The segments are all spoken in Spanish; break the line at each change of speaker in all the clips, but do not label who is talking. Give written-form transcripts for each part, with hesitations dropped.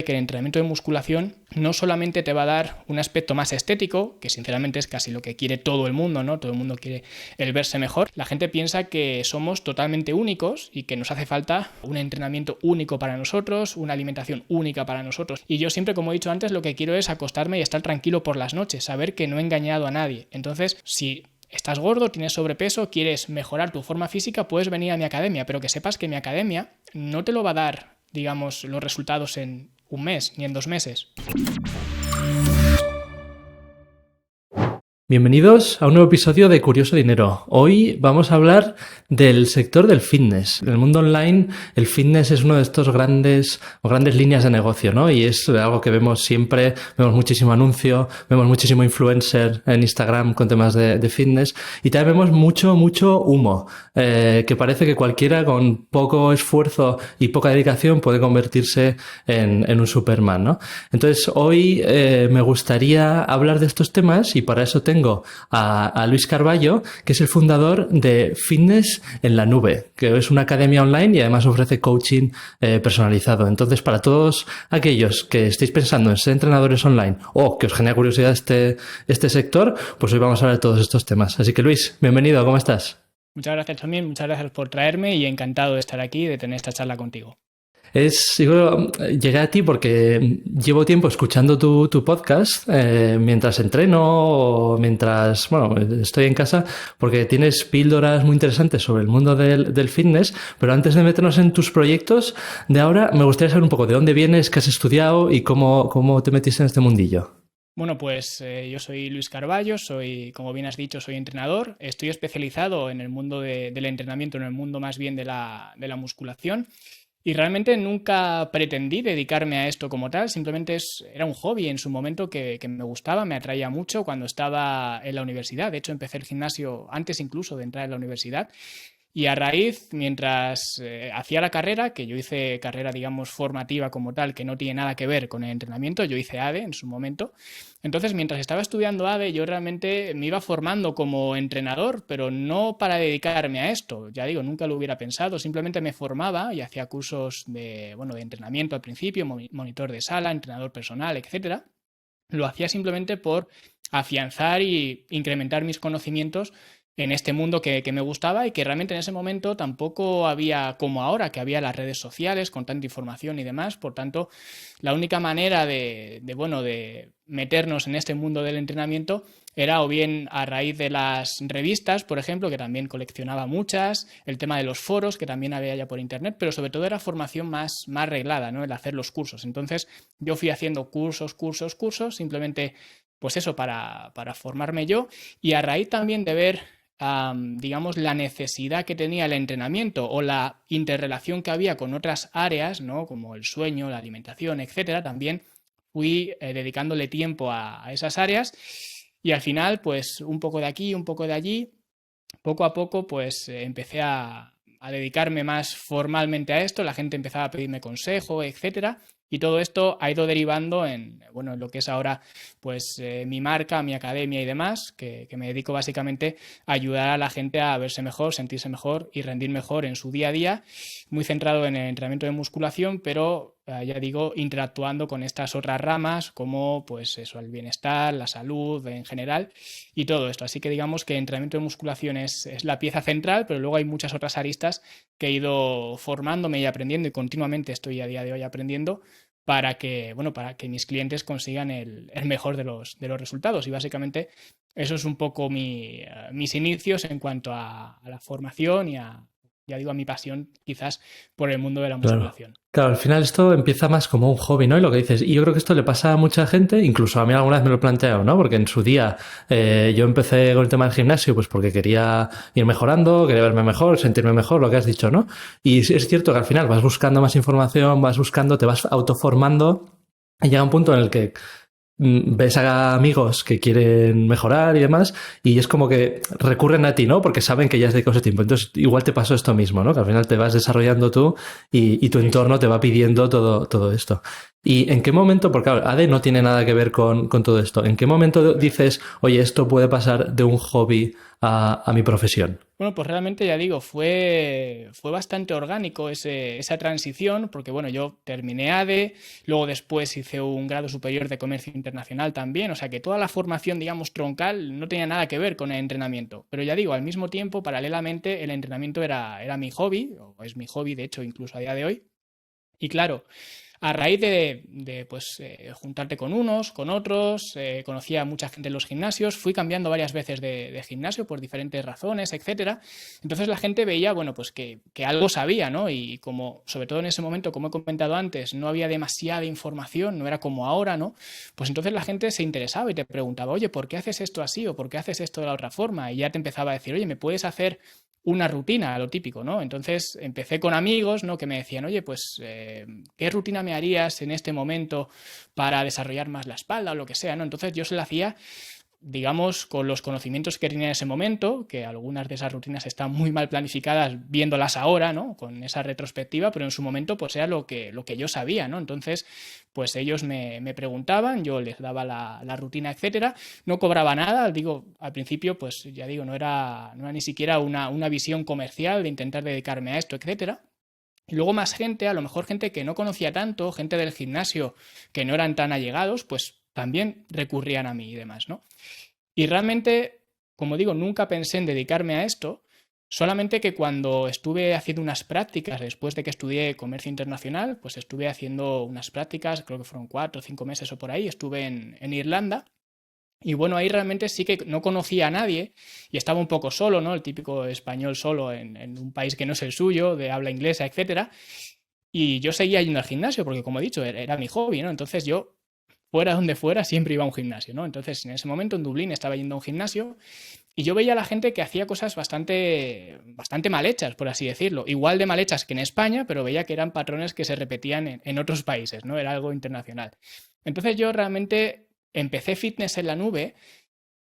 que el entrenamiento de musculación no solamente te va a dar un aspecto más estético, que sinceramente es casi lo que quiere todo el mundo, ¿no? Todo el mundo quiere el verse mejor. La gente piensa que somos totalmente únicos y que nos hace falta un entrenamiento único para nosotros, una alimentación única para nosotros. Y yo siempre, como he dicho antes, lo que quiero es acostarme y estar tranquilo por las noches, saber que no he engañado a nadie. Entonces, si estás gordo, tienes sobrepeso, quieres mejorar tu forma física, puedes venir a mi academia, pero que sepas que mi academia no te lo va a dar, digamos, los resultados en un mes ni en 2 meses.
Bienvenidos a un nuevo episodio de Curioso Dinero. Hoy vamos a hablar del sector del fitness. En el mundo online, el fitness es uno de estos grandes líneas de negocio, ¿no? Y es algo que vemos siempre, vemos muchísimo anuncio, vemos muchísimo influencer en Instagram con temas de fitness y también vemos mucho humo, que parece que cualquiera con poco esfuerzo y poca dedicación puede convertirse en un Superman, ¿no? Entonces, hoy me gustaría hablar de estos temas y para eso tengo a Luis Carballo, que es el fundador de Fitness en la Nube, que es una academia online y además ofrece coaching personalizado. Entonces, para todos aquellos que estéis pensando en ser entrenadores online o que os genera curiosidad este sector, pues hoy vamos a hablar de todos estos temas. Así que Luis, bienvenido, ¿cómo estás?
Muchas gracias también, muchas gracias por traerme y encantado de estar aquí y de tener esta charla contigo.
Yo llegué a ti porque llevo tiempo escuchando tu podcast mientras entreno o mientras, estoy en casa, porque tienes píldoras muy interesantes sobre el mundo del fitness, pero antes de meternos en tus proyectos de ahora, me gustaría saber un poco de dónde vienes, qué has estudiado y cómo te metiste en este mundillo.
Bueno, pues yo soy Luis Carballo, como bien has dicho, soy entrenador. Estoy especializado en el mundo del entrenamiento, en el mundo más bien de la musculación. Y realmente nunca pretendí dedicarme a esto como tal, simplemente era un hobby en su momento que me gustaba, me atraía mucho cuando estaba en la universidad. De hecho, empecé el gimnasio antes incluso de entrar en la universidad. Y a raíz, mientras hacía la carrera, que yo hice carrera, digamos, formativa como tal, que no tiene nada que ver con el entrenamiento, yo hice ADE en su momento. Entonces, mientras estaba estudiando ADE, yo realmente me iba formando como entrenador, pero no para dedicarme a esto. Ya digo, nunca lo hubiera pensado, simplemente me formaba y hacía cursos de entrenamiento al principio, monitor de sala, entrenador personal, etcétera. Lo hacía simplemente por afianzar y incrementar mis conocimientos en este mundo que me gustaba y que realmente en ese momento tampoco había como ahora, que había las redes sociales con tanta información y demás. Por tanto, la única manera de meternos en este mundo del entrenamiento era o bien a raíz de las revistas, por ejemplo, que también coleccionaba muchas, el tema de los foros, que también había ya por internet, pero sobre todo era formación más reglada, ¿no? El hacer los cursos. Entonces, yo fui haciendo cursos, simplemente, pues eso, para formarme yo, y a raíz también de ver digamos, la necesidad que tenía el entrenamiento o la interrelación que había con otras áreas, ¿no? Como el sueño, la alimentación, etcétera, también fui dedicándole tiempo a esas áreas y al final, pues un poco de aquí, un poco de allí, poco a poco, pues empecé a dedicarme más formalmente a esto, la gente empezaba a pedirme consejo, etcétera. Y todo esto ha ido derivando en lo que es ahora pues mi marca, mi academia y demás, que me dedico básicamente a ayudar a la gente a verse mejor, sentirse mejor y rendir mejor en su día a día, muy centrado en el entrenamiento de musculación, pero ya digo, interactuando con estas otras ramas como pues eso, el bienestar, la salud en general y todo esto. Así que digamos que el entrenamiento de musculación es la pieza central, pero luego hay muchas otras aristas que he ido formándome y aprendiendo y continuamente estoy a día de hoy aprendiendo para que mis clientes consigan el mejor de los resultados. Y básicamente eso es un poco mis inicios en cuanto a la formación y a mi pasión quizás por el mundo de la musculación.
Claro, al final esto empieza más como un hobby, ¿no? Y lo que dices, y yo creo que esto le pasa a mucha gente, incluso a mí alguna vez me lo he planteado, ¿no? Porque en su día yo empecé con el tema del gimnasio pues porque quería ir mejorando, quería verme mejor, sentirme mejor, lo que has dicho, ¿no? Y es cierto que al final vas buscando más información, te vas autoformando y llega un punto en el que ves a amigos que quieren mejorar y demás y es como que recurren a ti, ¿no? Porque saben que ya has dedicado ese tiempo. Entonces igual te pasó esto mismo, ¿no? Que al final te vas desarrollando tú y tu entorno te va pidiendo todo esto. ¿Y en qué momento? Porque claro, ADE no tiene nada que ver con todo esto. ¿En qué momento dices, oye, esto puede pasar de un hobby a mi profesión?
Bueno, pues realmente ya digo, fue bastante orgánico esa transición, porque bueno, yo terminé ADE, luego después hice un grado superior de comercio internacional también, o sea que toda la formación, digamos, troncal no tenía nada que ver con el entrenamiento. Pero ya digo, al mismo tiempo, paralelamente, el entrenamiento era mi hobby, o es mi hobby, de hecho, incluso a día de hoy. Y claro, a raíz de juntarte con unos, con otros, conocía a mucha gente en los gimnasios, fui cambiando varias veces de gimnasio por diferentes razones, etcétera. Entonces la gente veía, bueno, pues que algo sabía, ¿no? Y como, sobre todo en ese momento, como he comentado antes, no había demasiada información, no era como ahora, ¿no? Pues entonces la gente se interesaba y te preguntaba, oye, ¿por qué haces esto así? ¿O por qué haces esto de la otra forma? Y ya te empezaba a decir, oye, ¿me puedes hacer una rutina, lo típico, ¿no? Entonces empecé con amigos, ¿no? Que me decían, oye, pues, ¿qué rutina me harías en este momento para desarrollar más la espalda o lo que sea, ¿no? Entonces yo se la hacía, digamos, con los conocimientos que tenía en ese momento, que algunas de esas rutinas están muy mal planificadas viéndolas ahora, ¿no? Con esa retrospectiva, pero en su momento pues era lo que yo sabía, ¿no? Entonces, pues ellos me preguntaban, yo les daba la rutina, etcétera, no cobraba nada, digo, al principio, pues ya digo, no era ni siquiera una visión comercial de intentar dedicarme a esto, etcétera. Y luego más gente, a lo mejor gente que no conocía tanto, gente del gimnasio que no eran tan allegados, pues también recurrían a mí y demás, ¿no? Y realmente, como digo, nunca pensé en dedicarme a esto, solamente que cuando estuve haciendo unas prácticas, después de que estudié comercio internacional, pues estuve haciendo unas prácticas, creo que fueron 4 o 5 meses o por ahí, estuve en Irlanda. Y bueno, ahí realmente sí que no conocía a nadie y estaba un poco solo, ¿no? El típico español solo en un país que no es el suyo, de habla inglesa, etcétera. Y yo seguía yendo al gimnasio porque, como he dicho, era mi hobby, ¿no? Entonces yo, fuera donde fuera, siempre iba a un gimnasio, ¿no? Entonces, en ese momento en Dublín estaba yendo a un gimnasio y yo veía a la gente que hacía cosas bastante mal hechas, por así decirlo. Igual de mal hechas que en España, pero veía que eran patrones que se repetían en otros países, ¿no? Era algo internacional. Entonces yo realmente empecé Fitness en la Nube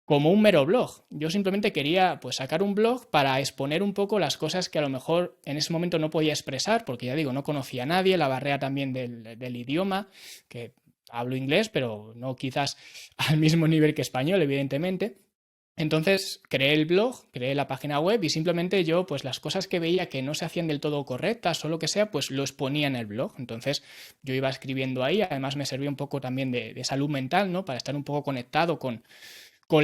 como un mero blog. Yo simplemente quería pues sacar un blog para exponer un poco las cosas que a lo mejor en ese momento no podía expresar, porque ya digo, no conocía a nadie, la barrera también del idioma, que hablo inglés, pero no quizás al mismo nivel que español, evidentemente. Entonces creé el blog, creé la página web y simplemente yo, pues las cosas que veía que no se hacían del todo correctas o lo que sea, pues lo exponía en el blog. Entonces yo iba escribiendo ahí, además me servía un poco también de salud mental, ¿no? Para estar un poco conectado con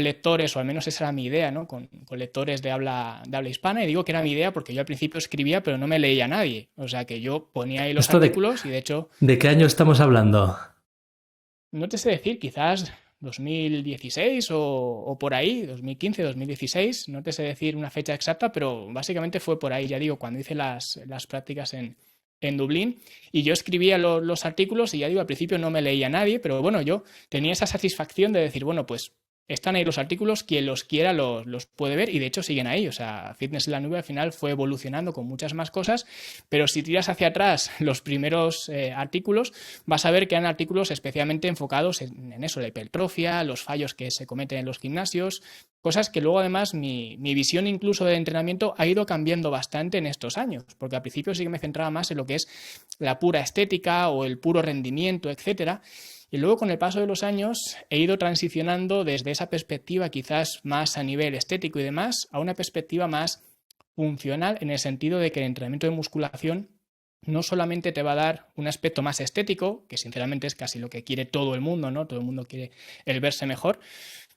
lectores, o al menos esa era mi idea, ¿no? Con lectores de habla hispana. Y digo que era mi idea porque yo al principio escribía, pero no me leía a nadie. O sea que yo ponía ahí los
¿Esto
artículos y de hecho,
de qué año estamos hablando?
no te sé decir, quizás 2016 o por ahí, 2015, 2016, no te sé decir una fecha exacta, pero básicamente fue por ahí, ya digo, cuando hice las prácticas en Dublín y yo escribía los artículos y ya digo, al principio no me leía a nadie, pero bueno, yo tenía esa satisfacción de decir, bueno, pues están ahí los artículos, quien los quiera los puede ver y de hecho siguen ahí. O sea, Fitness en la Nube al final fue evolucionando con muchas más cosas, pero si tiras hacia atrás los primeros artículos, vas a ver que eran artículos especialmente enfocados en eso, la hipertrofia, los fallos que se cometen en los gimnasios, cosas que luego además mi visión incluso del entrenamiento ha ido cambiando bastante en estos años, porque al principio sí que me centraba más en lo que es la pura estética o el puro rendimiento, etcétera. Y luego con el paso de los años he ido transicionando desde esa perspectiva quizás más a nivel estético y demás a una perspectiva más funcional en el sentido de que el entrenamiento de musculación no solamente te va a dar un aspecto más estético, que sinceramente es casi lo que quiere todo el mundo, ¿no? Todo el mundo quiere el verse mejor,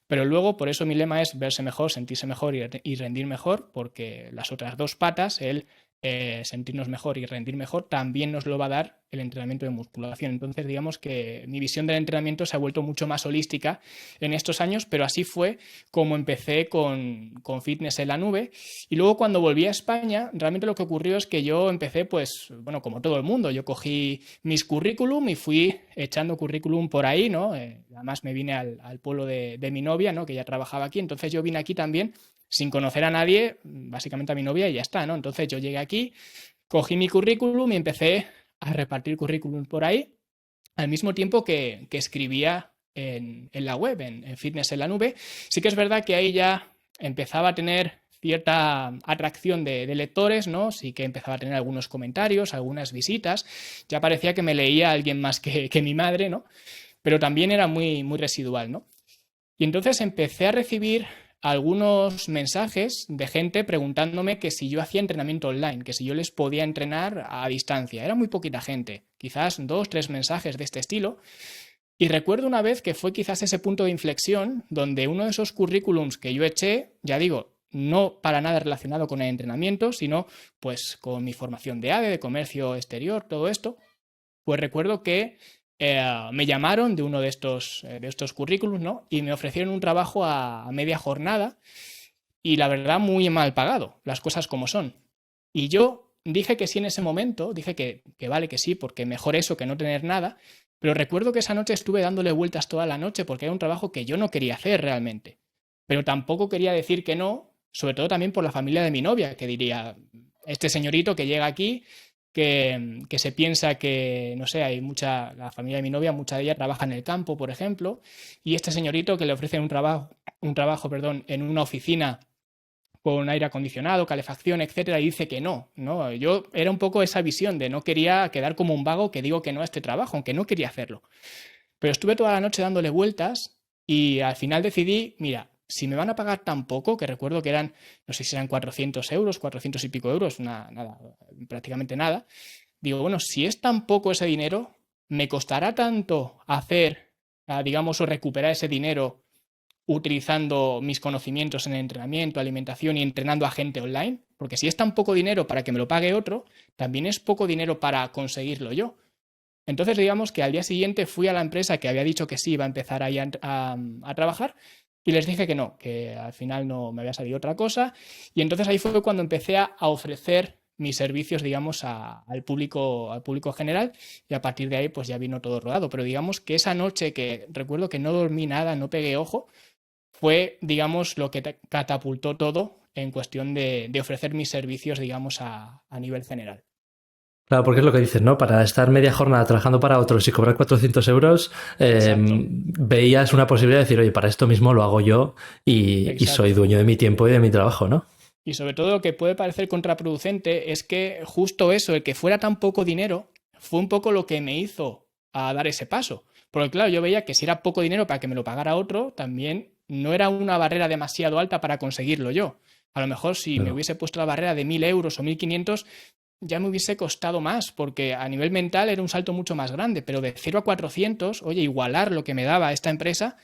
pero luego por eso mi lema es verse mejor, sentirse mejor y rendir mejor, porque las otras dos patas, el sentirnos mejor y rendir mejor, también nos lo va a dar el entrenamiento de musculación. Entonces, digamos que mi visión del entrenamiento se ha vuelto mucho más holística en estos años, pero así fue como empecé con Fitness en la Nube. Y luego cuando volví a España, realmente lo que ocurrió es que yo empecé, pues, bueno, como todo el mundo, yo cogí mis currículum y fui echando currículum por ahí, ¿no? Además me vine al pueblo de mi novia, ¿no? Que ya trabajaba aquí, entonces yo vine aquí también sin conocer a nadie, básicamente a mi novia y ya está, ¿no? Entonces yo llegué aquí, cogí mi currículum y empecé a repartir currículum por ahí, al mismo tiempo que escribía en la web, en Fitness en la Nube. Sí que es verdad que ahí ya empezaba a tener cierta atracción de lectores, ¿no? Sí que empezaba a tener algunos comentarios, algunas visitas, ya parecía que me leía alguien más que mi madre, ¿no? Pero también era muy, muy residual, ¿no? Y entonces empecé a recibir algunos mensajes de gente preguntándome que si yo hacía entrenamiento online, que si yo les podía entrenar a distancia. Era muy poquita gente, quizás 2, 3 mensajes de este estilo. Y recuerdo una vez que fue quizás ese punto de inflexión donde uno de esos currículums que yo eché, ya digo, no para nada relacionado con el entrenamiento, sino pues con mi formación de ADE, de comercio exterior, todo esto, pues recuerdo que me llamaron de uno de estos currículums, ¿no? Y me ofrecieron un trabajo a media jornada y la verdad muy mal pagado, las cosas como son. Y yo dije que sí en ese momento, dije que vale que sí, porque mejor eso que no tener nada, pero recuerdo que esa noche estuve dándole vueltas toda la noche porque era un trabajo que yo no quería hacer realmente, pero tampoco quería decir que no, sobre todo también por la familia de mi novia, que diría, este señorito que llega aquí que se piensa que, no sé, la familia de mi novia, mucha de ella trabaja en el campo, por ejemplo, y este señorito que le ofrecen un trabajo, perdón, en una oficina con aire acondicionado, calefacción, etcétera, y dice que no, ¿no? Yo era un poco esa visión de no quería quedar como un vago que digo que no a este trabajo, aunque no quería hacerlo. Pero estuve toda la noche dándole vueltas y al final decidí, mira, si me van a pagar tan poco, que recuerdo que eran, no sé si eran 400 euros, 400 y pico euros, nada, prácticamente nada, digo, bueno, si es tan poco ese dinero, ¿me costará tanto hacer, digamos, o recuperar ese dinero utilizando mis conocimientos en entrenamiento, alimentación y entrenando a gente online? Porque si es tan poco dinero para que me lo pague otro, también es poco dinero para conseguirlo yo. Entonces, digamos que al día siguiente fui a la empresa que había dicho que sí iba a empezar ahí a trabajar y les dije que no, que al final no me había salido otra cosa. Y entonces ahí fue cuando empecé a ofrecer mis servicios, digamos, al público general y a partir de ahí pues ya vino todo rodado. Pero digamos que esa noche que recuerdo que no dormí nada, no pegué ojo, fue, digamos, lo que catapultó todo en cuestión de ofrecer mis servicios, digamos, a nivel general.
Claro, porque es lo que dices, ¿no? Para estar media jornada trabajando para otros y cobrar 400 euros,
Exacto.
veías una posibilidad de decir, oye, para esto mismo lo hago yo y soy
Exacto.
dueño de mi tiempo y de mi trabajo, ¿no?
Y sobre todo lo que puede parecer contraproducente es que justo eso, el que fuera tan poco dinero, fue un poco lo que me hizo a dar ese paso. Porque claro, yo veía que si era poco dinero para que me lo pagara otro, también no era una barrera demasiado alta para conseguirlo yo. A lo mejor si me
Claro.
hubiese puesto la barrera de 1.000 euros o 1.500 ya me hubiese costado más, porque a nivel mental era un salto mucho más grande, pero de 0 a 400, oye, igualar lo que me daba esta empresa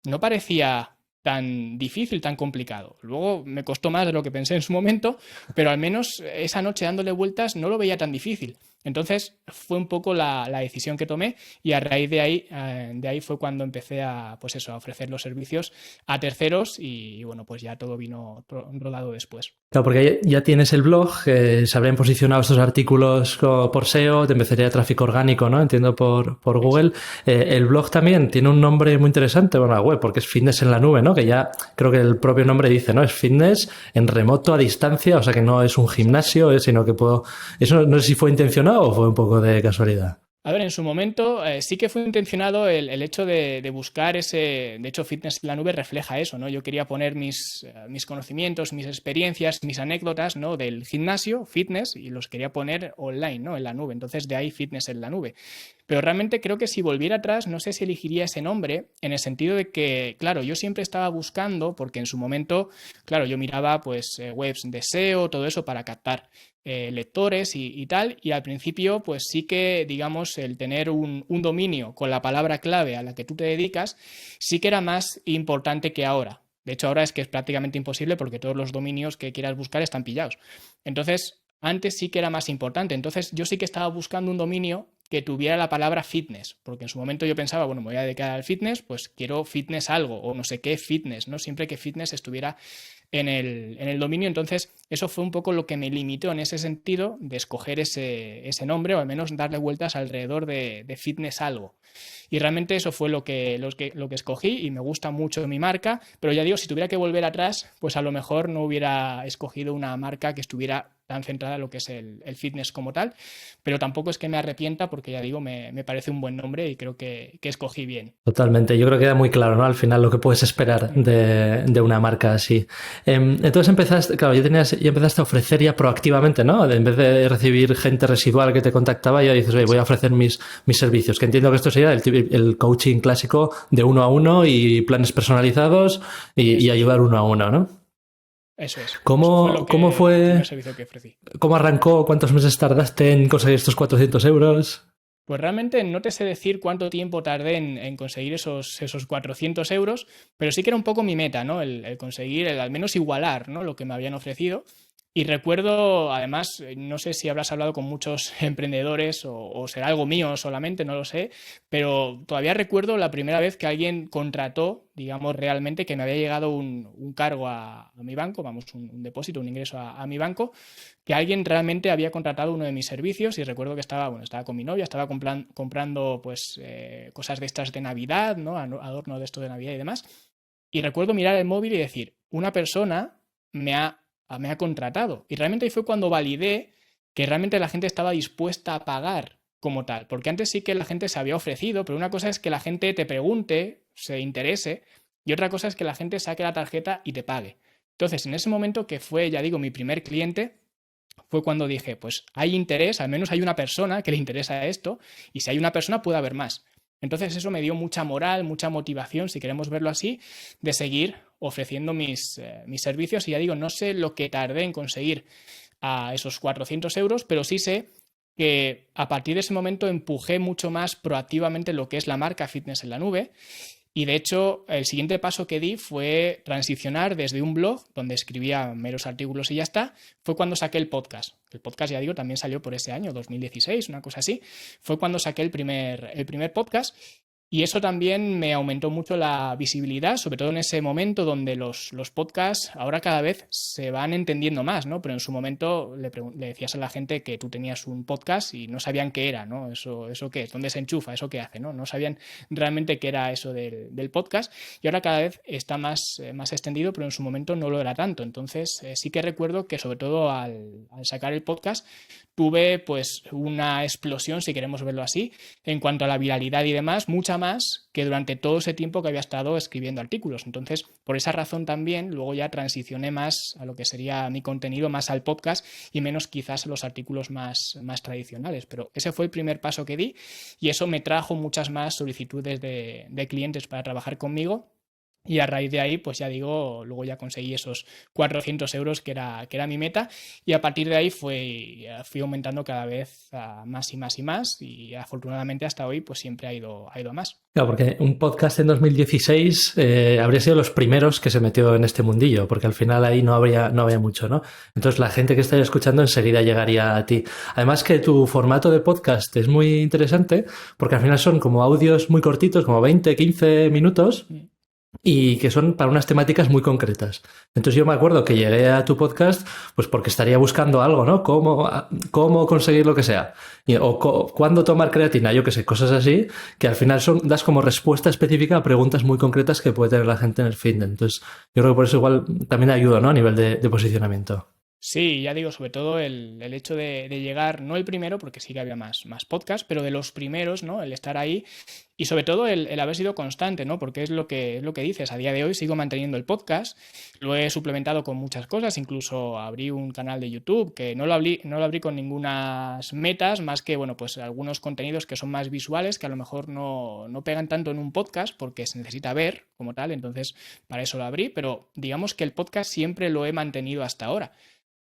no parecía tan difícil, tan complicado. Luego me costó más de lo que pensé en su momento, pero al menos esa noche dándole vueltas no lo veía tan difícil. Entonces fue un poco la decisión que tomé y a raíz de ahí fue cuando empecé pues eso, a ofrecer los servicios a terceros y bueno, pues ya todo vino rodado después.
Claro, porque ya tienes el blog, se habrían posicionado estos artículos por SEO, te empezaría tráfico orgánico, ¿no? Entiendo por Google.
Exacto.
El blog también tiene un nombre muy interesante, bueno, la web, porque es Fitness en la Nube, ¿no? Que ya creo que el propio nombre dice, ¿no? Es fitness en remoto, a distancia, o sea que no es un gimnasio, sino que puedo... Eso no sé si fue intencionado o fue un poco de casualidad.
A ver, en su momento sí que fue intencionado el hecho de buscar ese. De hecho, Fitness en la Nube refleja eso, ¿no? Yo quería poner mis conocimientos, mis experiencias, mis anécdotas, ¿no? Del gimnasio, fitness, y los quería poner online, ¿no? En la nube. Entonces, de ahí Fitness en la Nube. Pero realmente creo que si volviera atrás, no sé si elegiría ese nombre, en el sentido de que, claro, yo siempre estaba buscando, porque en su momento, claro, yo miraba pues webs de SEO, todo eso para captar lectores y tal, y al principio pues sí que digamos el tener un dominio con la palabra clave a la que tú te dedicas sí que era más importante que ahora. De hecho ahora es que es prácticamente imposible porque todos los dominios que quieras buscar están pillados. Entonces antes sí que era más importante. Entonces yo sí que estaba buscando un dominio que tuviera la palabra fitness, porque en su momento yo pensaba, bueno, me voy a dedicar al fitness, pues quiero fitness algo, o no sé qué fitness, ¿no? Siempre que fitness estuviera en el dominio, entonces eso fue un poco lo que me limitó en ese sentido de escoger ese nombre, o al menos darle vueltas alrededor de fitness algo. Y realmente eso fue lo que escogí y me gusta mucho mi marca, pero ya digo, si tuviera que volver atrás, pues a lo mejor no hubiera escogido una marca que estuviera tan centrada en lo que es el fitness como tal, pero tampoco es que me arrepienta porque ya digo, me parece un buen nombre y creo que escogí bien.
Totalmente, yo creo que queda muy claro, ¿no? Al final lo que puedes esperar de una marca así. Entonces empezaste, claro, ya empezaste a ofrecer ya proactivamente, ¿no? En vez de recibir gente residual que te contactaba, ya dices, oye, voy a ofrecer mis servicios, que entiendo que esto sería el coaching clásico de uno a uno y planes personalizados y ayudar uno a uno, ¿no?
Eso es. Eso fue
¿Cómo
el primer
fue?
servicio que ofrecí.
¿Cómo arrancó? ¿Cuántos meses tardaste en conseguir estos 400 euros?
Pues realmente no te sé decir cuánto tiempo tardé en conseguir esos 400 euros, pero sí que era un poco mi meta, ¿no? El conseguir, el al menos igualar, ¿no? Lo que me habían ofrecido. Y recuerdo, además, no sé si habrás hablado con muchos emprendedores o será algo mío solamente, no lo sé, pero todavía recuerdo la primera vez que alguien contrató, digamos, realmente que me había llegado un cargo a mi banco, vamos, un depósito, un ingreso a mi banco, que alguien realmente había contratado uno de mis servicios y recuerdo que estaba con mi novia, estaba comprando pues cosas de estas de Navidad, ¿no? Adorno de esto de Navidad y demás. Y recuerdo mirar el móvil y decir, una persona me ha contratado. Y realmente ahí fue cuando validé que realmente la gente estaba dispuesta a pagar como tal. Porque antes sí que la gente se había ofrecido, pero una cosa es que la gente te pregunte, se interese, y otra cosa es que la gente saque la tarjeta y te pague. Entonces, en ese momento que fue, ya digo, mi primer cliente, fue cuando dije, pues hay interés, al menos hay una persona que le interesa esto, y si hay una persona puede haber más. Entonces eso me dio mucha moral, mucha motivación, si queremos verlo así, de seguir ofreciendo mis servicios. Y ya digo, no sé lo que tardé en conseguir a esos 400 euros, pero sí sé que a partir de ese momento empujé mucho más proactivamente lo que es la marca Fitness en la Nube. Y de hecho, el siguiente paso que di fue transicionar desde un blog, donde escribía meros artículos y ya está, fue cuando saqué el podcast. El podcast, ya digo, también salió por ese año, 2016, una cosa así. Fue cuando saqué el primer podcast. Y eso también me aumentó mucho la visibilidad, sobre todo en ese momento donde los podcasts ahora cada vez se van entendiendo más, ¿no? Pero en su momento le decías a la gente que tú tenías un podcast y no sabían qué era, ¿no? Eso qué es, dónde se enchufa, eso qué hace, ¿no? No sabían realmente qué era eso del podcast y ahora cada vez está más extendido, pero en su momento no lo era tanto. Entonces sí que recuerdo que sobre todo al sacar el podcast tuve pues una explosión, si queremos verlo así, en cuanto a la viralidad y demás, mucha más que durante todo ese tiempo que había estado escribiendo artículos. Entonces, por esa razón también, luego ya transicioné más a lo que sería mi contenido, más al podcast y menos quizás a los artículos más tradicionales. Pero ese fue el primer paso que di y eso me trajo muchas más solicitudes de clientes para trabajar conmigo. Y a raíz de ahí, pues ya digo, luego ya conseguí esos 400 euros que era mi meta y a partir de ahí fui aumentando cada vez más y más y más y afortunadamente hasta hoy pues siempre ha ido a más.
Claro, porque un podcast en 2016 habría sido los primeros que se metió en este mundillo, porque al final ahí no había mucho, ¿no? Entonces la gente que estaría escuchando enseguida llegaría a ti. Además que tu formato de podcast es muy interesante, porque al final son como audios muy cortitos, como 20, 15 minutos. Y que son para unas temáticas muy concretas. Entonces yo me acuerdo que llegué a tu podcast pues porque estaría buscando algo, ¿no? Cómo conseguir lo que sea. Cuándo tomar creatina, yo qué sé, cosas así, que al final das como respuesta específica a preguntas muy concretas que puede tener la gente en el fitness. Entonces yo creo que por eso igual también ayuda, ¿no? A nivel de posicionamiento.
Sí, ya digo, sobre todo el hecho de llegar, no el primero, porque sí que había más podcasts, pero de los primeros, ¿no? El estar ahí y sobre todo el haber sido constante, ¿no? Porque es lo que dices, a día de hoy sigo manteniendo el podcast, lo he suplementado con muchas cosas, incluso abrí un canal de YouTube que no lo abrí con ninguna metas, más que, bueno, pues algunos contenidos que son más visuales, que a lo mejor no pegan tanto en un podcast porque se necesita ver como tal, entonces para eso lo abrí, pero digamos que el podcast siempre lo he mantenido hasta ahora.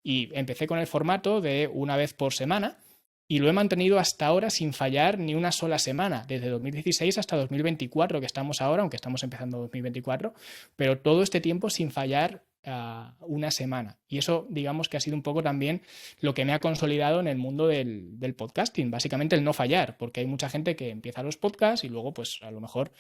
Y empecé con el formato de una vez por semana y lo he mantenido hasta ahora sin fallar ni una sola semana, desde 2016 hasta 2024 que estamos ahora, aunque estamos empezando 2024, pero todo este tiempo sin fallar una semana. Y eso digamos que ha sido un poco también lo que me ha consolidado en el mundo del podcasting, básicamente el no fallar, porque hay mucha gente que empieza los podcasts y luego pues a lo mejor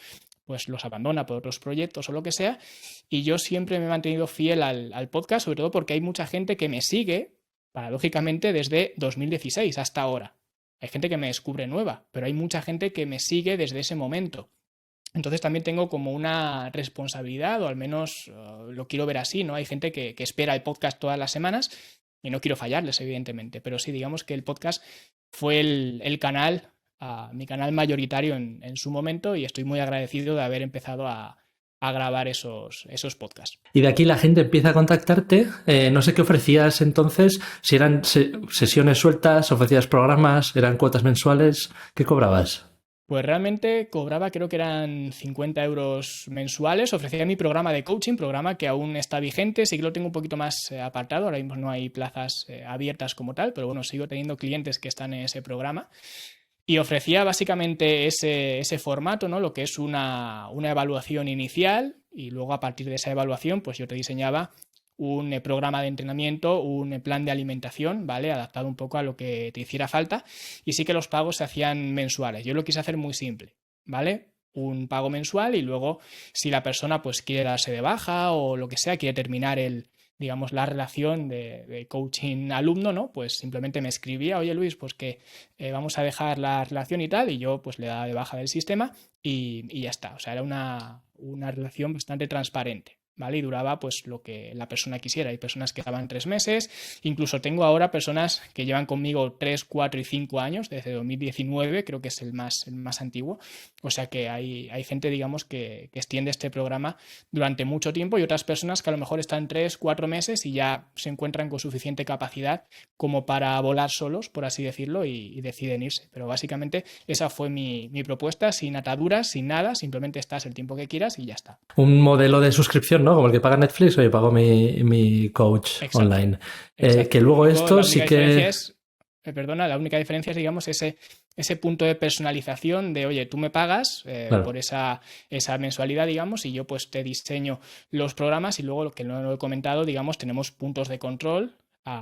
pues los abandona por otros proyectos o lo que sea, y yo siempre me he mantenido fiel al podcast, sobre todo porque hay mucha gente que me sigue, paradójicamente, desde 2016 hasta ahora. Hay gente que me descubre nueva, pero hay mucha gente que me sigue desde ese momento. Entonces también tengo como una responsabilidad, o al menos lo quiero ver así, ¿no? Hay gente que espera el podcast todas las semanas y no quiero fallarles, evidentemente, pero sí, digamos que el podcast fue el canal, mi canal mayoritario en su momento y estoy muy agradecido de haber empezado a grabar esos podcasts.
Y de aquí la gente empieza a contactarte. No sé qué ofrecías entonces, si eran sesiones sueltas, ofrecías programas, eran cuotas mensuales, ¿qué cobrabas?
Pues realmente cobraba, creo que eran 50 euros mensuales. Ofrecía mi programa de coaching, programa que aún está vigente. Sí que lo tengo un poquito más apartado. Ahora mismo no hay plazas abiertas como tal, pero bueno, sigo teniendo clientes que están en ese programa. Y ofrecía básicamente ese formato, ¿no? Lo que es una evaluación inicial y luego a partir de esa evaluación, pues yo te diseñaba un programa de entrenamiento, un plan de alimentación, ¿vale? Adaptado un poco a lo que te hiciera falta. Y sí que los pagos se hacían mensuales. Yo lo quise hacer muy simple, ¿vale? Un pago mensual y luego si la persona pues quiere darse de baja o lo que sea, quiere terminar digamos, la relación de coaching alumno, ¿no? Pues simplemente me escribía, oye Luis, pues que vamos a dejar la relación y tal, y yo pues le daba de baja del sistema y ya está. O sea, era una relación bastante transparente. ¿Vale? Y duraba pues lo que la persona quisiera. Hay personas que estaban 3 meses, incluso tengo ahora personas que llevan conmigo 3, 4 y 5 años, desde 2019, creo que es el más antiguo. O sea que hay gente, digamos, que extiende este programa durante mucho tiempo y otras personas que a lo mejor están 3, 4 meses y ya se encuentran con suficiente capacidad como para volar solos, por así decirlo, y deciden irse. Pero básicamente esa fue mi propuesta, sin ataduras, sin nada, simplemente estás el tiempo que quieras y ya está.
Un modelo de suscripción, ¿no? Como el que paga Netflix, oye, pago mi coach
Exacto,
online.
exacto.
Que luego esto
La
sí
única
que...
diferencia es, perdona, la única diferencia es, digamos, ese punto de personalización de, oye, tú me pagas por
Claro.
esa mensualidad, digamos, y yo pues te diseño los programas y luego, lo que no lo he comentado, digamos, tenemos puntos de control.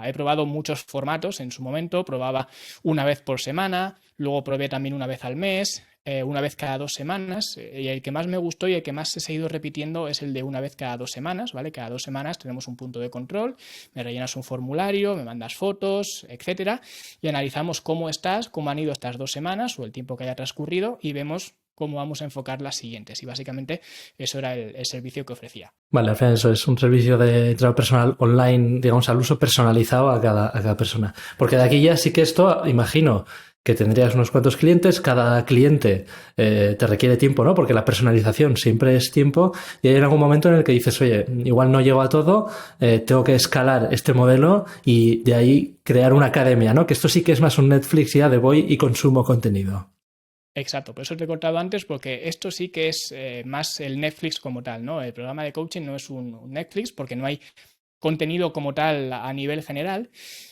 He probado muchos formatos en su momento, probaba una vez por semana, luego probé también una vez al mes, una vez cada 2 semanas, y el que más me gustó y el que más he seguido repitiendo es el de una vez cada 2 semanas, ¿vale? Cada 2 semanas tenemos un punto de control, me rellenas un formulario, me mandas fotos, etcétera, y analizamos cómo estás, cómo han ido estas 2 semanas o el tiempo que haya transcurrido y vemos cómo vamos a enfocar las siguientes. Y básicamente eso era el servicio que ofrecía.
Vale, al final eso es un servicio de entrenador personal online, digamos, al uso personalizado a cada persona. Porque de aquí ya sí que esto, imagino que tendrías unos cuantos clientes, cada cliente te requiere tiempo, ¿no? Porque la personalización siempre es tiempo y hay algún momento en el que dices, oye, igual no llego a todo, tengo que escalar este modelo y de ahí crear una academia, ¿no? Que esto sí que es más un Netflix ya de voy y consumo contenido.
Exacto, por eso te he cortado antes, porque esto sí que es más el Netflix como tal, ¿no? El programa de coaching no es un Netflix porque no hay contenido como tal a nivel general,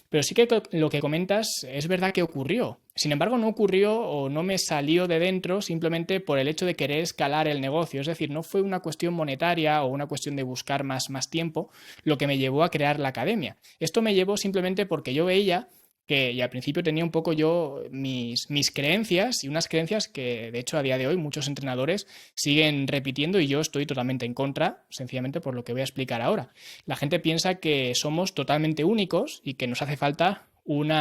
pero sí que lo que comentas es verdad que ocurrió. Sin embargo, no ocurrió o no me salió de dentro simplemente por el hecho de querer escalar el negocio. Es decir, no fue una cuestión monetaria o una cuestión de buscar más tiempo lo que me llevó a crear la academia. Esto me llevó simplemente porque yo veía y al principio tenía un poco yo mis creencias y unas creencias que de hecho a día de hoy muchos entrenadores siguen repitiendo y yo estoy totalmente en contra, sencillamente por lo que voy a explicar ahora. La gente piensa que somos totalmente únicos y que nos hace falta un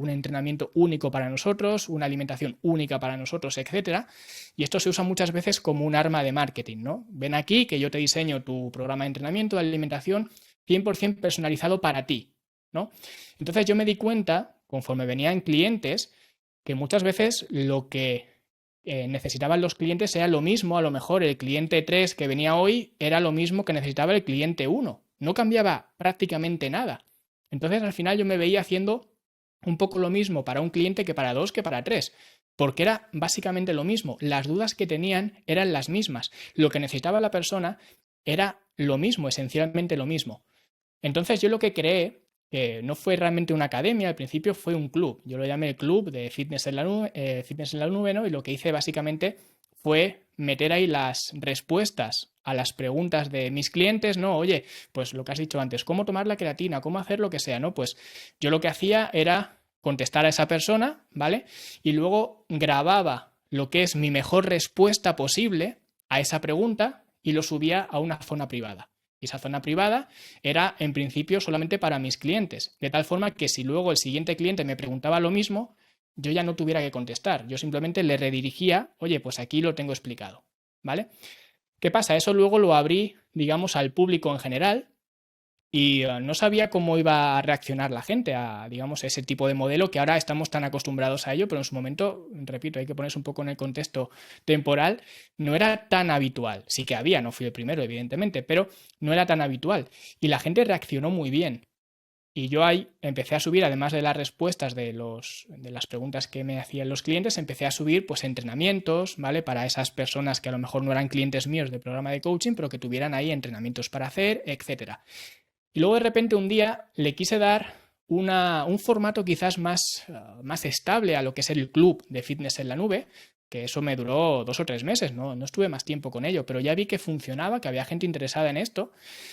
entrenamiento único para nosotros, una alimentación única para nosotros, etcétera. Y esto se usa muchas veces como un arma de marketing, ¿no? Ven aquí que yo te diseño tu programa de entrenamiento, de alimentación 100% personalizado para ti, ¿no? Entonces yo me di cuenta, conforme venían clientes, que muchas veces lo que necesitaban los clientes era lo mismo, a lo mejor el cliente 3 que venía hoy era lo mismo que necesitaba el cliente 1. No cambiaba prácticamente nada. Entonces al final yo me veía haciendo un poco lo mismo para un cliente que para 2, que para 3. Porque era básicamente lo mismo. Las dudas que tenían eran las mismas. Lo que necesitaba la persona era lo mismo, esencialmente lo mismo. Entonces yo lo que creé, que no fue realmente una academia, al principio fue un club. Yo lo llamé el club de Fitness en la Nube, ¿no? Y lo que hice básicamente fue meter ahí las respuestas a las preguntas de mis clientes, ¿no? Oye, pues lo que has dicho antes, ¿cómo tomar la creatina? ¿Cómo hacer lo que sea? ¿No? Pues yo lo que hacía era contestar a esa persona, ¿vale? Y luego grababa lo que es mi mejor respuesta posible a esa pregunta y lo subía a una zona privada. Y esa zona privada era, en principio, solamente para mis clientes. De tal forma que si luego el siguiente cliente me preguntaba lo mismo, yo ya no tuviera que contestar. Yo simplemente le redirigía, oye, pues aquí lo tengo explicado. ¿Vale? ¿Qué pasa? Eso luego lo abrí, digamos, al público en general y no sabía cómo iba a reaccionar la gente a, digamos, ese tipo de modelo que ahora estamos tan acostumbrados a ello, pero en su momento, repito, hay que ponerse un poco en el contexto temporal, no era tan habitual. Sí que había, no fui el primero, evidentemente, pero no era tan habitual. Y la gente reaccionó muy bien. Y yo ahí empecé a subir, además de las respuestas de las preguntas que me hacían los clientes, empecé a subir pues entrenamientos, ¿vale? Para esas personas que a lo mejor no eran clientes míos de programa de coaching, pero que tuvieran ahí entrenamientos para hacer, etcétera. Y luego de repente un día le quise dar un formato quizás más estable a lo que es el club de fitness en la nube, que eso me duró 2 o 3 meses, no estuve más tiempo con ello, pero ya vi que funcionaba, que había gente interesada en esto.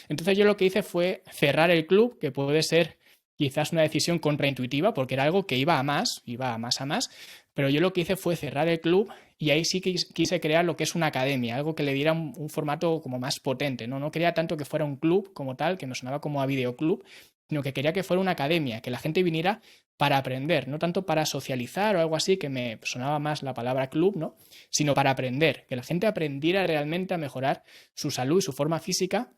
Entonces yo lo que hice fue cerrar el club, que puede ser quizás una decisión contraintuitiva, porque era algo que iba a más, pero yo lo que hice fue cerrar el club y ahí sí que quise crear lo que es una academia, algo que le diera un formato como más potente, ¿no? No quería tanto que fuera un club como tal, que me sonaba como a videoclub, sino que quería que fuera una academia, que la gente viniera para aprender, no tanto para socializar o algo así, que me sonaba más la palabra club, ¿no? Sino para aprender, que la gente aprendiera realmente a mejorar su salud y su forma física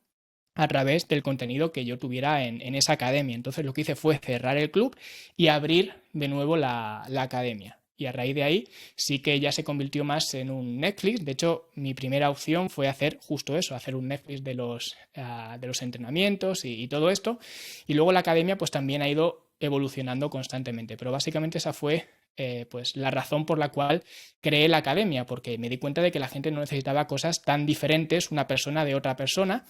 a través del contenido que yo tuviera en esa academia. Entonces lo que hice fue cerrar el club y abrir de nuevo la academia. Y a raíz de ahí sí que ya se convirtió más en un Netflix. De hecho, mi primera opción fue hacer justo eso, hacer un Netflix de los entrenamientos y todo esto. Y luego la academia pues también ha ido evolucionando constantemente. Pero básicamente esa fue pues la razón por la cual creé la academia, porque me di cuenta de que la gente no necesitaba cosas tan diferentes una persona de otra persona.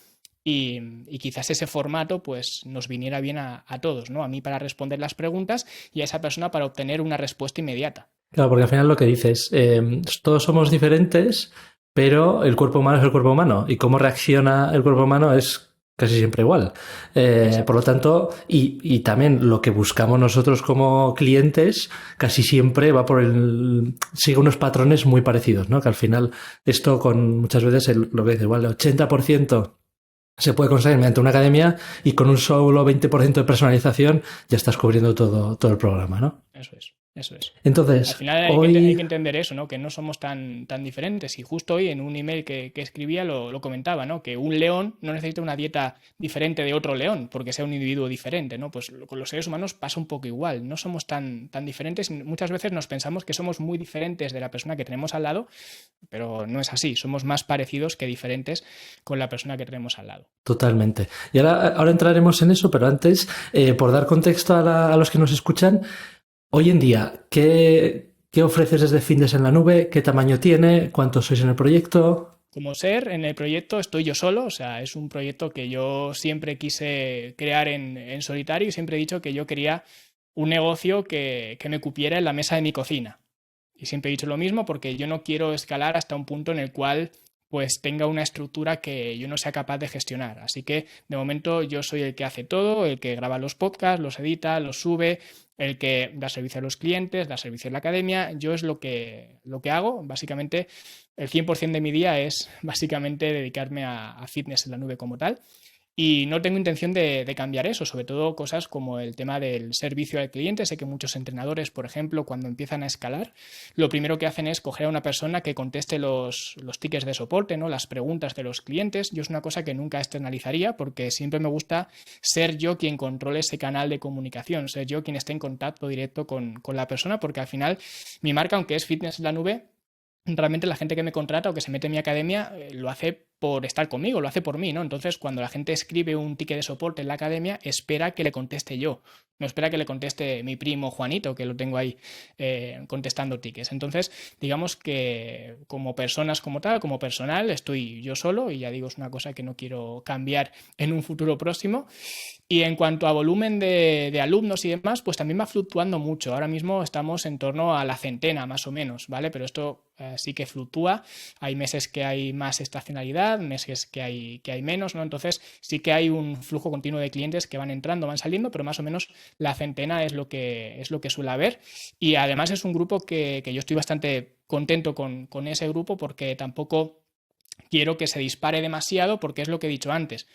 Y quizás ese formato pues nos viniera bien a todos, ¿no? A mí para responder las preguntas y a esa persona para obtener una respuesta inmediata.
Claro, porque al final lo que dices, todos somos diferentes, pero el cuerpo humano es el cuerpo humano y cómo reacciona el cuerpo humano es casi siempre igual. Por lo tanto, y también lo que buscamos nosotros como clientes casi siempre va sigue unos patrones muy parecidos, ¿no? Que al final esto con muchas veces lo que dice, igual el 80% se puede conseguir mediante una academia y con un solo 20% de personalización ya estás cubriendo todo el programa, ¿no?
Eso es. Eso es.
Entonces,
al final hay que entender eso, ¿no? Que no somos tan diferentes. Y justo hoy en un email que escribía lo comentaba, ¿no? Que un león no necesita una dieta diferente de otro león porque sea un individuo diferente, ¿no? Pues con los seres humanos pasa un poco igual. No somos tan diferentes. Muchas veces nos pensamos que somos muy diferentes de la persona que tenemos al lado, pero no es así. Somos más parecidos que diferentes con la persona que tenemos al lado.
Totalmente. Y ahora entraremos en eso, pero antes, por dar contexto a los que nos escuchan, hoy en día, ¿qué ofreces desde Fitness en la nube? ¿Qué tamaño tiene? ¿Cuántos sois en el proyecto?
Como ser, en el proyecto estoy yo solo, o sea, es un proyecto que yo siempre quise crear en solitario y siempre he dicho que yo quería un negocio que me cupiera en la mesa de mi cocina. Y siempre he dicho lo mismo porque yo no quiero escalar hasta un punto en el cual pues tenga una estructura que yo no sea capaz de gestionar. Así que de momento yo soy el que hace todo, el que graba los podcasts, los edita, los sube, el que da servicio a los clientes, da servicio a la academia. Yo es lo que hago. Básicamente el 100% de mi día es básicamente dedicarme a fitness en la nube como tal. Y no tengo intención de cambiar eso, sobre todo cosas como el tema del servicio al cliente. Sé que muchos entrenadores, por ejemplo, cuando empiezan a escalar, lo primero que hacen es coger a una persona que conteste los tickets de soporte, ¿no? Las preguntas de los clientes. Yo es una cosa que nunca externalizaría porque siempre me gusta ser yo quien controle ese canal de comunicación, ser yo quien esté en contacto directo con la persona, porque al final mi marca, aunque es fitness en la nube, realmente la gente que me contrata o que se mete en mi academia lo hace por estar conmigo, lo hace por mí, ¿no? Entonces, cuando la gente escribe un ticket de soporte en la academia, espera que le conteste yo, no espera que le conteste mi primo Juanito, que lo tengo ahí contestando tickets. Entonces, digamos que como personas como tal, como personal, estoy yo solo y ya digo, es una cosa que no quiero cambiar en un futuro próximo. Y en cuanto a volumen de alumnos y demás, pues también va fluctuando mucho. Ahora mismo estamos en torno a la centena, más o menos, ¿vale? Pero esto sí que fluctúa. Hay meses que hay más estacionalidad, meses que hay menos, ¿no? Entonces sí que hay un flujo continuo de clientes que van entrando, van saliendo, pero más o menos la centena es lo que suele haber. Y además es un grupo que yo estoy bastante contento con ese grupo porque tampoco quiero que se dispare demasiado porque es lo que he dicho antes.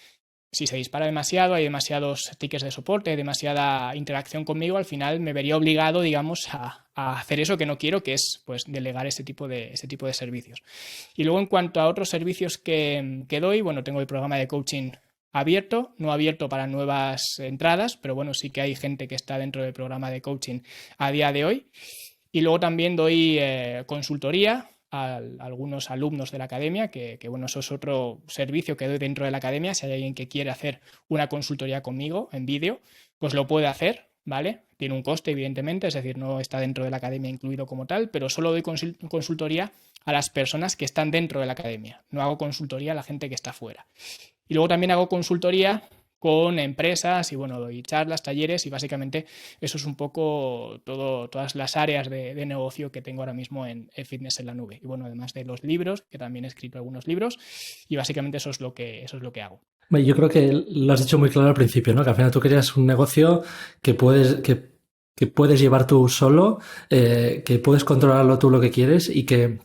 Si se dispara demasiado, hay demasiados tickets de soporte, demasiada interacción conmigo, al final me vería obligado, digamos, a hacer eso que no quiero, que es pues delegar este tipo de servicios. Y luego en cuanto a otros servicios que doy, bueno, tengo el programa de coaching abierto, no abierto para nuevas entradas, pero bueno, sí que hay gente que está dentro del programa de coaching a día de hoy. Y luego también doy consultoría a algunos alumnos de la academia, que bueno, eso es otro servicio que doy dentro de la academia. Si hay alguien que quiere hacer una consultoría conmigo en vídeo, pues lo puede hacer, ¿vale? Tiene un coste, evidentemente, es decir, no está dentro de la academia incluido como tal, pero solo doy consultoría a las personas que están dentro de la academia. No hago consultoría a la gente que está fuera. Y luego también hago consultoría con empresas y bueno, doy charlas, talleres y básicamente eso es un poco todas las áreas de negocio que tengo ahora mismo en Fitness en la Nube. Y bueno, además de los libros, que también he escrito algunos libros y básicamente eso es lo que hago.
Yo creo que lo has dicho muy claro al principio, ¿no? Que al final tú querías un negocio que puedes llevar tú solo, que puedes controlarlo tú lo que quieres y que,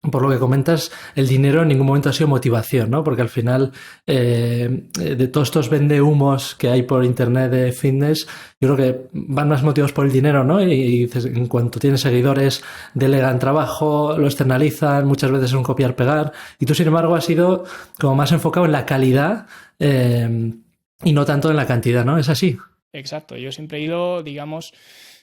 por lo que comentas, el dinero en ningún momento ha sido motivación, ¿no? Porque al final, de todos estos vendehumos que hay por internet de fitness, yo creo que van más motivados por el dinero, ¿no? Y dices, en cuanto tienes seguidores, delegan trabajo, lo externalizan, muchas veces es un copiar-pegar. Y tú, sin embargo, has sido como más enfocado en la calidad y no tanto en la cantidad, ¿no? ¿Es así?
Exacto, yo siempre he ido, digamos,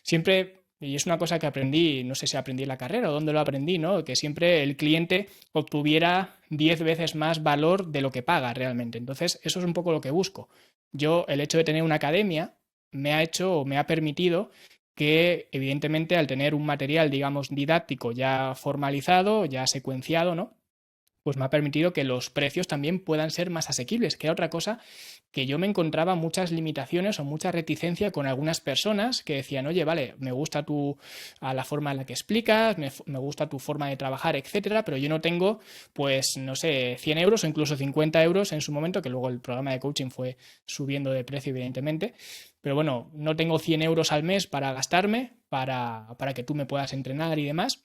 siempre, y es una cosa que aprendí, no sé si aprendí en la carrera o dónde lo aprendí, ¿no? Que siempre el cliente obtuviera 10 veces más valor de lo que paga realmente. Entonces, eso es un poco lo que busco. Yo, el hecho de tener una academia me ha hecho o me ha permitido que, evidentemente, al tener un material, digamos, didáctico ya formalizado, ya secuenciado, ¿no? Pues me ha permitido que los precios también puedan ser más asequibles, que era otra cosa que yo me encontraba muchas limitaciones o mucha reticencia con algunas personas que decían, oye, vale, me gusta la forma en la que explicas, me gusta tu forma de trabajar, etcétera, pero yo no tengo, pues, no sé, 100 euros o incluso 50 euros en su momento, que luego el programa de coaching fue subiendo de precio, evidentemente, pero bueno, no tengo 100 euros al mes para gastarme, para que tú me puedas entrenar y demás.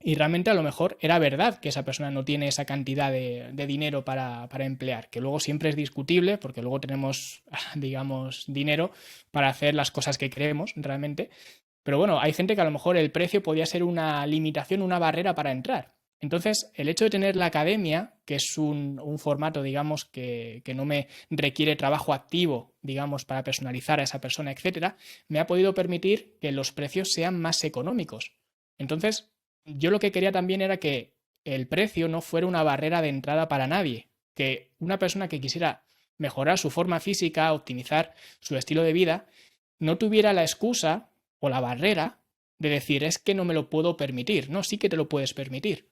Y realmente a lo mejor era verdad que esa persona no tiene esa cantidad de dinero para emplear, que luego siempre es discutible porque luego tenemos, digamos, dinero para hacer las cosas que queremos realmente. Pero bueno, hay gente que a lo mejor el precio podía ser una limitación, una barrera para entrar. Entonces, el hecho de tener la academia, que es un formato, digamos, que no me requiere trabajo activo, digamos, para personalizar a esa persona, etcétera, me ha podido permitir que los precios sean más económicos. Entonces, yo lo que quería también era que el precio no fuera una barrera de entrada para nadie, que una persona que quisiera mejorar su forma física, optimizar su estilo de vida, no tuviera la excusa o la barrera de decir es que no me lo puedo permitir. No, sí que te lo puedes permitir.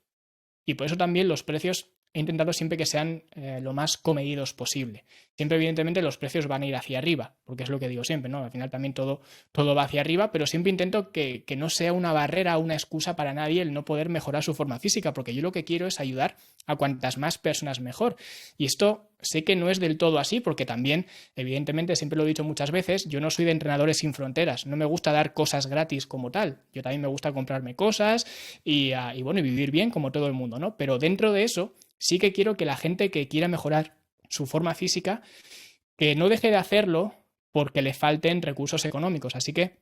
Y por eso también los precios he intentado siempre que sean lo más comedidos posible. Siempre, evidentemente, los precios van a ir hacia arriba, porque es lo que digo siempre, ¿no? Al final también todo va hacia arriba, pero siempre intento que no sea una barrera o una excusa para nadie el no poder mejorar su forma física, porque yo lo que quiero es ayudar a cuantas más personas mejor. Y esto sé que no es del todo así, porque también, evidentemente, siempre lo he dicho muchas veces, yo no soy de Entrenadores Sin Fronteras, no me gusta dar cosas gratis como tal. Yo también me gusta comprarme cosas y bueno, y vivir bien como todo el mundo, ¿no? Pero dentro de eso sí que quiero que la gente que quiera mejorar su forma física, que no deje de hacerlo porque le falten recursos económicos. Así que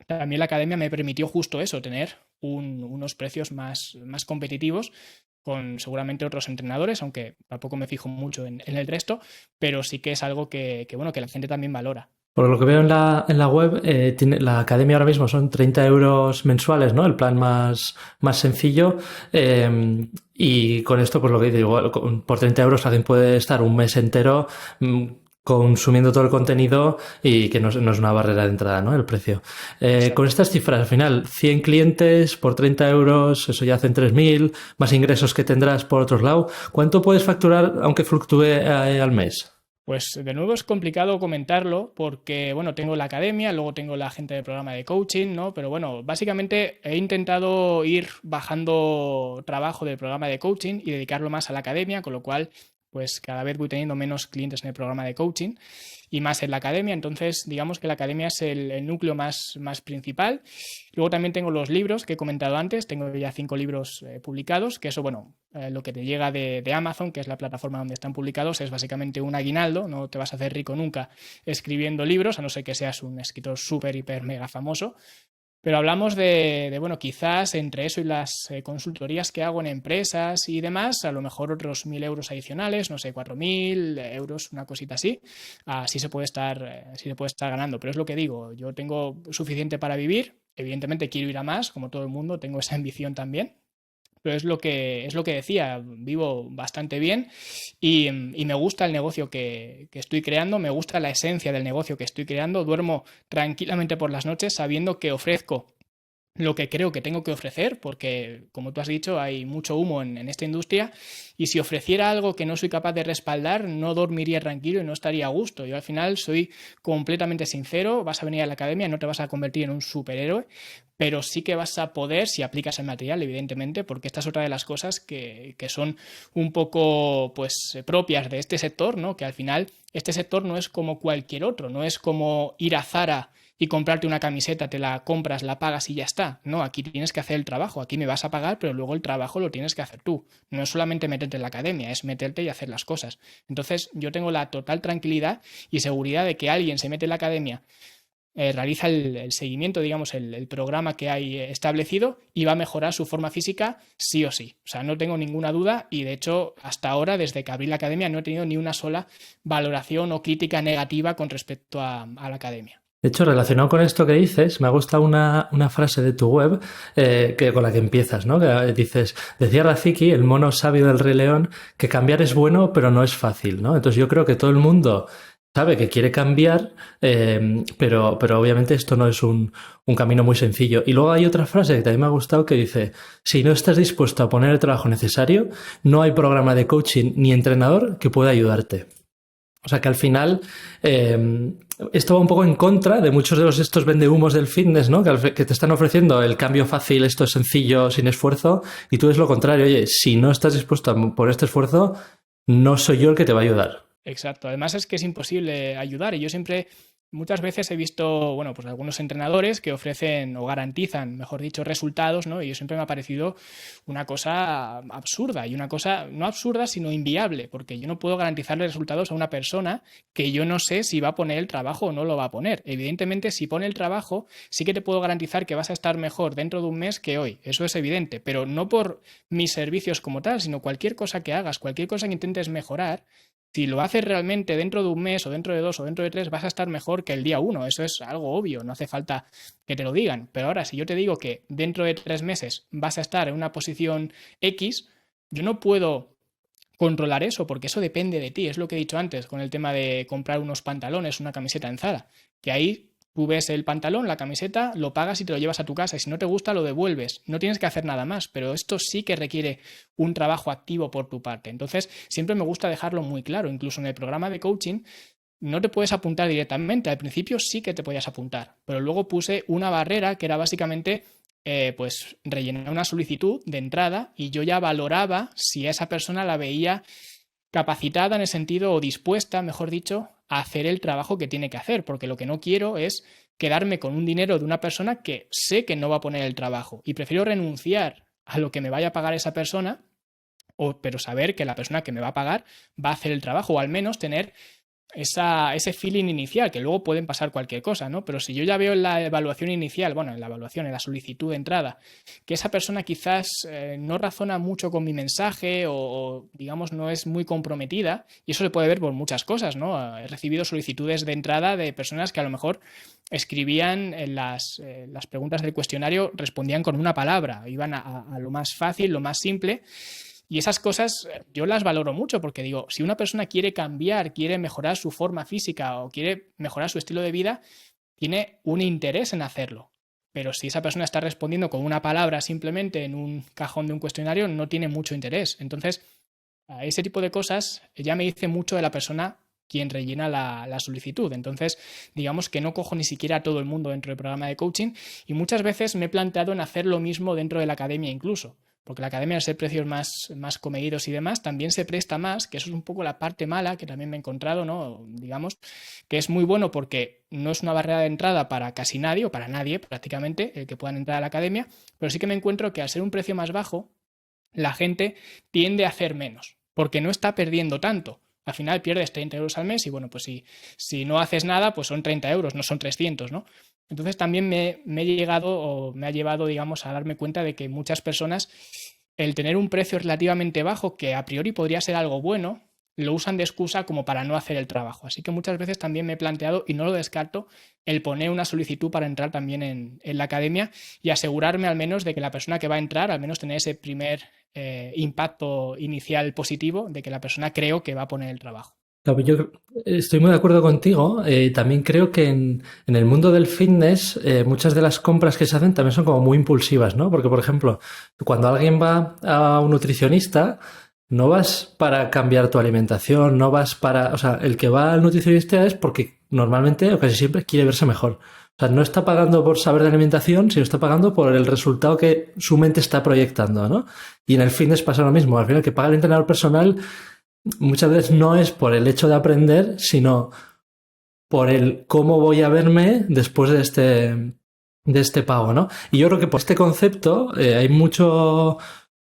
también la academia me permitió justo eso, tener unos precios más competitivos con seguramente otros entrenadores, aunque tampoco me fijo mucho en el resto, pero sí que es algo bueno, que la gente también valora.
Por lo que veo en la web, la academia ahora mismo son 30 euros mensuales, ¿no? El plan más sencillo. Y con esto, pues lo que digo, por 30 euros alguien puede estar un mes entero consumiendo todo el contenido y que no es una barrera de entrada, ¿no? El precio. Con estas cifras, al final, 100 clientes por 30 euros, eso ya hacen 3.000, más ingresos que tendrás por otro lado. ¿Cuánto puedes facturar, aunque fluctúe al mes?
Pues de nuevo es complicado comentarlo porque, bueno, tengo la academia, luego tengo la gente del programa de coaching, ¿no? Pero bueno, básicamente he intentado ir bajando trabajo del programa de coaching y dedicarlo más a la academia, con lo cual, pues cada vez voy teniendo menos clientes en el programa de coaching y más en la academia. Entonces, digamos que la academia es el núcleo más principal. Luego también tengo los libros que he comentado antes. Tengo ya 5 libros publicados, que eso, bueno, lo que te llega de Amazon, que es la plataforma donde están publicados, es básicamente un aguinaldo. No te vas a hacer rico nunca escribiendo libros, a no ser que seas un escritor súper, hiper, mega famoso. Pero hablamos bueno, quizás entre eso y las consultorías que hago en empresas y demás, a lo mejor otros 1.000 euros adicionales, no sé, 4.000 euros, una cosita así. Así sí se puede estar ganando. Pero es lo que digo, yo tengo suficiente para vivir. Evidentemente quiero ir a más, como todo el mundo, tengo esa ambición también. Pero es lo que decía, vivo bastante bien y me gusta el negocio que estoy creando, me gusta la esencia del negocio que estoy creando, duermo tranquilamente por las noches sabiendo que ofrezco lo que creo que tengo que ofrecer, porque como tú has dicho, hay mucho humo en esta industria y si ofreciera algo que no soy capaz de respaldar, no dormiría tranquilo y no estaría a gusto. Yo al final soy completamente sincero, vas a venir a la academia, no te vas a convertir en un superhéroe, pero sí que vas a poder, si aplicas el material, evidentemente, porque esta es otra de las cosas que son un poco pues propias de este sector, ¿no? Que al final este sector no es como cualquier otro, no es como ir a Zara y comprarte una camiseta, te la compras, la pagas y ya está. No, aquí tienes que hacer el trabajo, aquí me vas a pagar, pero luego el trabajo lo tienes que hacer tú. No es solamente meterte en la academia, es meterte y hacer las cosas. Entonces yo tengo la total tranquilidad y seguridad de que alguien se mete en la academia, realiza el seguimiento, digamos, el programa que hay establecido y va a mejorar su forma física sí o sí. O sea, no tengo ninguna duda y de hecho hasta ahora, desde que abrí la academia, no he tenido ni una sola valoración o crítica negativa con respecto a la academia.
De hecho, relacionado con esto que dices, me gusta una frase de tu web con la que empiezas, ¿no? Que dices, decía Rafiki, el mono sabio del Rey León, que cambiar es bueno, pero no es fácil, ¿no? Entonces yo creo que todo el mundo sabe que quiere cambiar, pero obviamente esto no es un camino muy sencillo. Y luego hay otra frase que también me ha gustado que dice, si no estás dispuesto a poner el trabajo necesario, no hay programa de coaching ni entrenador que pueda ayudarte. O sea que al final esto va un poco en contra de muchos de estos vendehumos del fitness, ¿no? Que te están ofreciendo el cambio fácil, esto es sencillo, sin esfuerzo, y tú es lo contrario. Oye, si no estás dispuesto a por este esfuerzo, no soy yo el que te va a ayudar.
Exacto. Además es que es imposible ayudar y yo siempre, muchas veces he visto, bueno, pues algunos entrenadores que ofrecen o garantizan, mejor dicho, resultados, ¿no? Y yo siempre me ha parecido una cosa absurda y una cosa no absurda, sino inviable, porque yo no puedo garantizarle resultados a una persona que yo no sé si va a poner el trabajo o no lo va a poner. Evidentemente, si pone el trabajo, sí que te puedo garantizar que vas a estar mejor dentro de un mes que hoy. Eso es evidente, pero no por mis servicios como tal, sino cualquier cosa que hagas, cualquier cosa que intentes mejorar. Si lo haces realmente dentro de un mes o dentro de 2 o dentro de 3, vas a estar mejor que el día 1. Eso es algo obvio, no hace falta que te lo digan. Pero ahora, si yo te digo que dentro de 3 meses vas a estar en una posición X, yo no puedo controlar eso porque eso depende de ti. Es lo que he dicho antes con el tema de comprar unos pantalones, una camiseta en Zara, que ahí tú ves el pantalón, la camiseta, lo pagas y te lo llevas a tu casa y si no te gusta lo devuelves. No tienes que hacer nada más, pero esto sí que requiere un trabajo activo por tu parte. Entonces, siempre me gusta dejarlo muy claro. Incluso en el programa de coaching no te puedes apuntar directamente. Al principio sí que te podías apuntar, pero luego puse una barrera que era básicamente pues rellenar una solicitud de entrada y yo ya valoraba si a esa persona la veía capacitada en el sentido o dispuesta, mejor dicho, a hacer el trabajo que tiene que hacer, porque lo que no quiero es quedarme con un dinero de una persona que sé que no va a poner el trabajo y prefiero renunciar a lo que me vaya a pagar esa persona, pero saber que la persona que me va a pagar va a hacer el trabajo o al menos tener ese feeling inicial, que luego pueden pasar cualquier cosa, ¿no? Pero si yo ya veo en la evaluación inicial, bueno, en la evaluación, en la solicitud de entrada, que esa persona quizás no razona mucho con mi mensaje o, digamos, no es muy comprometida, y eso se puede ver por muchas cosas, ¿no? He recibido solicitudes de entrada de personas que a lo mejor escribían en las preguntas del cuestionario, respondían con una palabra, iban a lo más fácil, lo más simple. Y esas cosas yo las valoro mucho porque digo, si una persona quiere cambiar, quiere mejorar su forma física o quiere mejorar su estilo de vida, tiene un interés en hacerlo. Pero si esa persona está respondiendo con una palabra simplemente en un cajón de un cuestionario, no tiene mucho interés. Entonces, a ese tipo de cosas ya me dice mucho de la persona quien rellena la solicitud. Entonces, digamos que no cojo ni siquiera a todo el mundo dentro del programa de coaching y muchas veces me he planteado en hacer lo mismo dentro de la academia incluso. Porque la academia, al ser precios más comedidos y demás, también se presta más, que eso es un poco la parte mala que también me he encontrado, ¿no? Digamos, que es muy bueno porque no es una barrera de entrada para casi nadie, o para nadie prácticamente, el que puedan entrar a la academia, pero sí que me encuentro que al ser un precio más bajo, la gente tiende a hacer menos, porque no está perdiendo tanto. Al final pierdes 30 euros al mes y bueno, pues si no haces nada, pues son 30 euros, no son 300, ¿no? Entonces también me he llegado o me ha llevado, digamos, a darme cuenta de que muchas personas, el tener un precio relativamente bajo, que a priori podría ser algo bueno, lo usan de excusa como para no hacer el trabajo. Así que muchas veces también me he planteado, y no lo descarto, el poner una solicitud para entrar también en la academia y asegurarme al menos de que la persona que va a entrar, al menos tener ese primer impacto inicial positivo de que la persona creo que va a poner el trabajo.
Claro, yo estoy muy de acuerdo contigo. También creo que en el mundo del fitness muchas de las compras que se hacen también son como muy impulsivas, ¿no? Porque, por ejemplo, cuando alguien va a un nutricionista, no vas para cambiar tu alimentación, no vas para... O sea, el que va al nutricionista es porque normalmente o casi siempre quiere verse mejor. O sea, no está pagando por saber de alimentación, sino está pagando por el resultado que su mente está proyectando, ¿no? Y en el fitness pasa lo mismo. Al final, el que paga el entrenador personal muchas veces no es por el hecho de aprender, sino por el cómo voy a verme después de este pago, ¿no? Y yo creo que por este concepto hay mucho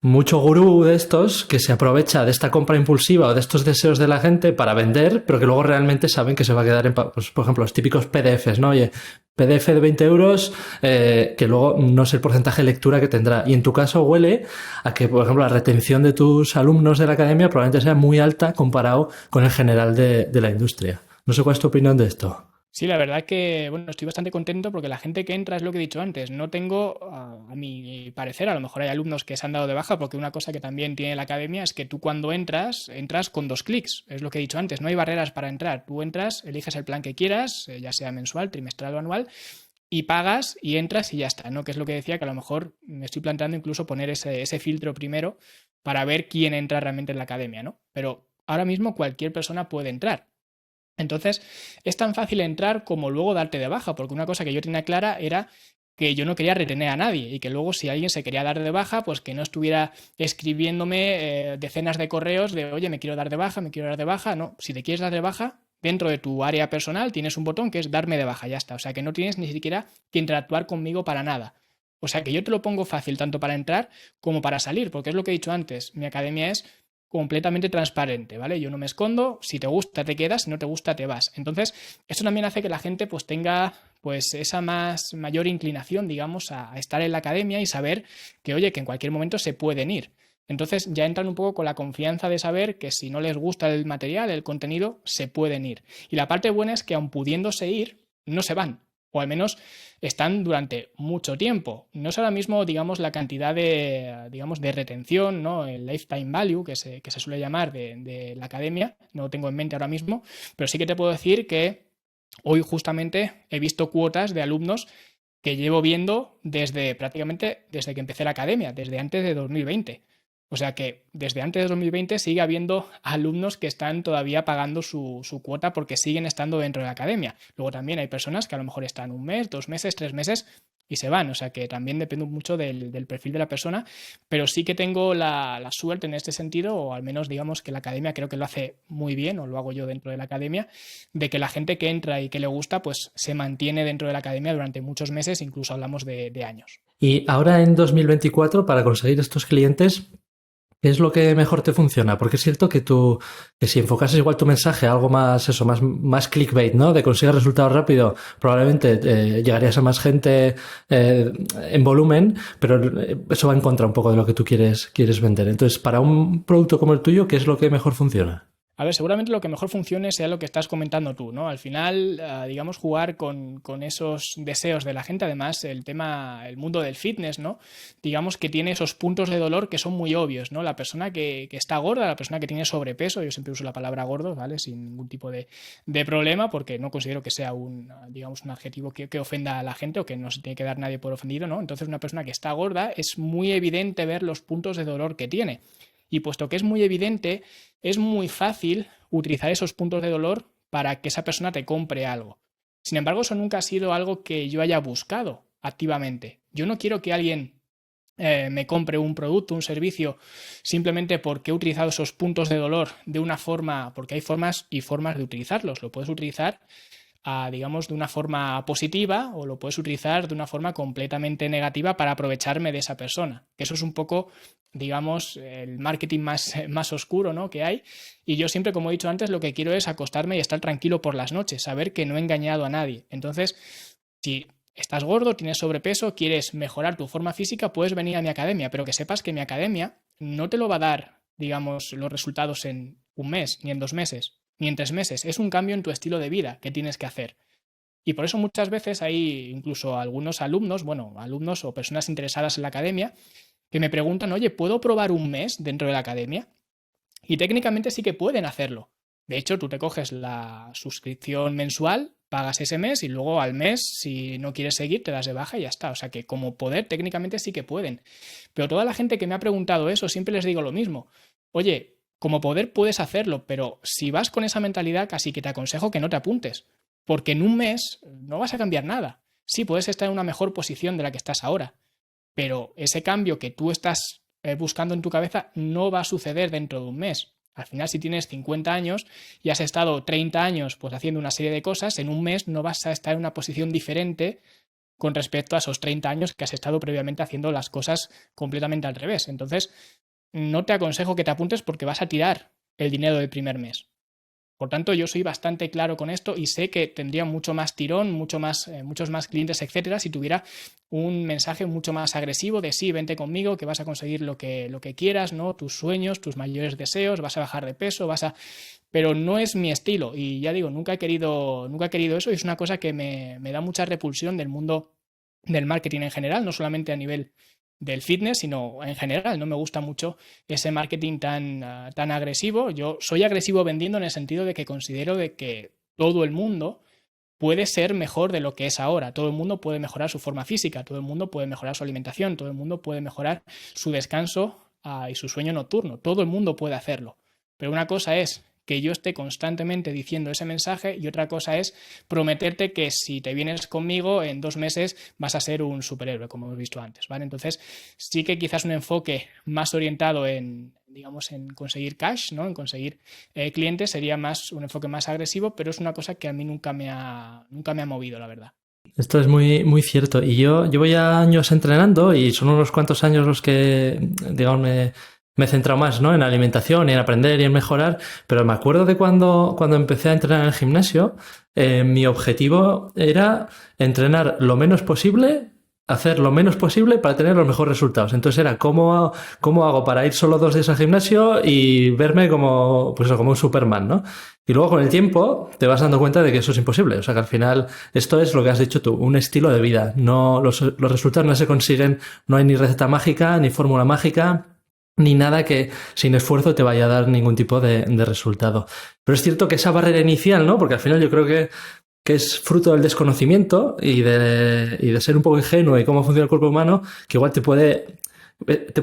gurú de estos que se aprovecha de esta compra impulsiva o de estos deseos de la gente para vender, pero que luego realmente saben que se va a quedar en, pues, por ejemplo, los típicos PDFs, ¿no? Oye, PDF de 20 euros, que luego no sé el porcentaje de lectura que tendrá. Y en tu caso huele a que, por ejemplo, la retención de tus alumnos de la academia probablemente sea muy alta comparado con el general de la industria. No sé cuál es tu opinión de esto.
Sí, la verdad que, bueno, estoy bastante contento porque la gente que entra es lo que he dicho antes. No tengo, a mi parecer, a lo mejor hay alumnos que se han dado de baja porque una cosa que también tiene la academia es que tú cuando entras, entras con 2 clics. Es lo que he dicho antes, no hay barreras para entrar. Tú entras, eliges el plan que quieras, ya sea mensual, trimestral o anual, y pagas y entras y ya está, ¿no? Que es lo que decía, que a lo mejor me estoy planteando incluso poner ese filtro primero para ver quién entra realmente en la academia, ¿no? Pero ahora mismo cualquier persona puede entrar. Entonces, es tan fácil entrar como luego darte de baja, porque una cosa que yo tenía clara era que yo no quería retener a nadie y que luego si alguien se quería dar de baja, pues que no estuviera escribiéndome decenas de correos de, oye, me quiero dar de baja, me quiero dar de baja. No, si te quieres dar de baja, dentro de tu área personal tienes un botón que es darme de baja, ya está. O sea que no tienes ni siquiera que interactuar conmigo para nada. O sea que yo te lo pongo fácil tanto para entrar como para salir, porque es lo que he dicho antes, mi academia es completamente transparente, ¿vale? Yo no me escondo, si te gusta te quedas, si no te gusta te vas. Entonces, eso también hace que la gente pues tenga pues esa mayor inclinación, digamos, a estar en la academia y saber que, oye, que en cualquier momento se pueden ir. Entonces ya entran un poco con la confianza de saber que si no les gusta el material, el contenido, se pueden ir. Y la parte buena es que aun pudiéndose ir, no se van. O al menos están durante mucho tiempo. No es ahora mismo, digamos, la cantidad de, digamos, de retención, ¿no? El lifetime value que se suele llamar de la academia, no lo tengo en mente ahora mismo, pero sí que te puedo decir que hoy justamente he visto cuotas de alumnos que llevo viendo desde prácticamente desde que empecé la academia, desde antes de 2020. O sea que desde antes de 2020 sigue habiendo alumnos que están todavía pagando su cuota porque siguen estando dentro de la academia. Luego también hay personas que a lo mejor están 1 mes, 2 meses, 3 meses y se van. O sea que también depende mucho del perfil de la persona. Pero sí que tengo la suerte en este sentido, o al menos digamos que la academia creo que lo hace muy bien, o lo hago yo dentro de la academia, de que la gente que entra y que le gusta pues se mantiene dentro de la academia durante muchos meses, incluso hablamos de años.
Y ahora en 2024, para conseguir estos clientes, ¿qué es lo que mejor te funciona? Porque es cierto que si enfocases igual tu mensaje a algo más, eso, más clickbait, ¿no? De conseguir resultados rápido, probablemente llegarías a más gente en volumen, pero eso va en contra un poco de lo que tú quieres vender. Entonces, para un producto como el tuyo, ¿qué es lo que mejor funciona?
A ver, seguramente lo que mejor funcione sea lo que estás comentando tú, ¿no? Al final, digamos, jugar con esos deseos de la gente, además, el mundo del fitness, ¿no? Digamos que tiene esos puntos de dolor que son muy obvios, ¿no? La persona que está gorda, la persona que tiene sobrepeso, yo siempre uso la palabra gordo, ¿vale? Sin ningún tipo de problema, porque no considero que sea digamos, un adjetivo que ofenda a la gente o que no se tiene que dar nadie por ofendido, ¿no? Entonces, una persona que está gorda es muy evidente ver los puntos de dolor que tiene. Y puesto que es muy evidente, es muy fácil utilizar esos puntos de dolor para que esa persona te compre algo. Sin embargo, eso nunca ha sido algo que yo haya buscado activamente. Yo no quiero que alguien me compre un producto, un servicio, simplemente porque he utilizado esos puntos de dolor de una forma, porque hay formas y formas de utilizarlos. Lo puedes utilizar digamos, de una forma positiva o lo puedes utilizar de una forma completamente negativa para aprovecharme de esa persona. Que eso es un poco, digamos, el marketing más oscuro, ¿no? Que hay. Y yo siempre, como he dicho antes, lo que quiero es acostarme y estar tranquilo por las noches, saber que no he engañado a nadie. Entonces, si estás gordo, tienes sobrepeso, quieres mejorar tu forma física, puedes venir a mi academia, pero que sepas que mi academia no te lo va a dar, digamos, los resultados en un mes, ni en 2 meses, ni en 3 meses. Es un cambio en tu estilo de vida que tienes que hacer. Y por eso muchas veces hay incluso algunos alumnos, bueno, alumnos o personas interesadas en la academia, que me preguntan, oye, ¿puedo probar un mes dentro de la academia? Y técnicamente sí que pueden hacerlo. De hecho, tú te coges la suscripción mensual, pagas ese mes y luego al mes, si no quieres seguir, te das de baja y ya está. O sea que como poder, técnicamente sí que pueden. Pero toda la gente que me ha preguntado eso, siempre les digo lo mismo. Oye, como poder puedes hacerlo, pero si vas con esa mentalidad, casi que te aconsejo que no te apuntes. Porque en un mes no vas a cambiar nada. Sí, puedes estar en una mejor posición de la que estás ahora. Pero ese cambio que tú estás buscando en tu cabeza no va a suceder dentro de un mes. Al final, si tienes 50 años y has estado 30 años pues haciendo una serie de cosas, en un mes no vas a estar en una posición diferente con respecto a esos 30 años que has estado previamente haciendo las cosas completamente al revés. Entonces, no te aconsejo que te apuntes porque vas a tirar el dinero del primer mes. Por tanto, yo soy bastante claro con esto y sé que tendría mucho más tirón, muchos más clientes, etcétera, si tuviera un mensaje mucho más agresivo de sí, vente conmigo, que vas a conseguir lo que quieras, ¿no? Tus sueños, tus mayores deseos, vas a bajar de peso, Pero no es mi estilo y ya digo, nunca he querido eso y es una cosa que me da mucha repulsión del mundo del marketing en general, no solamente a nivel del fitness, sino en general. No me gusta mucho ese marketing tan agresivo. Yo soy agresivo vendiendo en el sentido de que considero de que todo el mundo puede ser mejor de lo que es ahora. Todo el mundo puede mejorar su forma física, todo el mundo puede mejorar su alimentación, todo el mundo puede mejorar su descanso y su sueño nocturno. Todo el mundo puede hacerlo. Pero una cosa es que yo esté constantemente diciendo ese mensaje y otra cosa es prometerte que si te vienes conmigo en 2 meses vas a ser un superhéroe, como hemos visto antes, ¿vale? Entonces sí que quizás un enfoque más orientado en, digamos, en conseguir cash, ¿no? En conseguir clientes sería más un enfoque más agresivo, pero es una cosa que a mí nunca me ha movido, la verdad.
Esto es muy, muy cierto. Y yo llevo ya años entrenando y son unos cuantos años los que, digamos, me he centrado más, ¿no? En alimentación y en aprender y en mejorar, pero me acuerdo de cuando empecé a entrenar en el gimnasio, mi objetivo era entrenar lo menos posible, hacer lo menos posible para tener los mejores resultados. Entonces era cómo hago para ir solo 2 días al gimnasio y verme como, pues eso, como un Superman, ¿no? Y luego con el tiempo te vas dando cuenta de que eso es imposible. O sea que al final esto es lo que has dicho tú, un estilo de vida. No, los resultados no se consiguen, no hay ni receta mágica, ni fórmula mágica, ni nada que sin esfuerzo te vaya a dar ningún tipo de resultado. Pero es cierto que esa barrera inicial, ¿no? Porque al final yo creo que es fruto del desconocimiento y de ser un poco ingenuo y cómo funciona el cuerpo humano, que igual te puede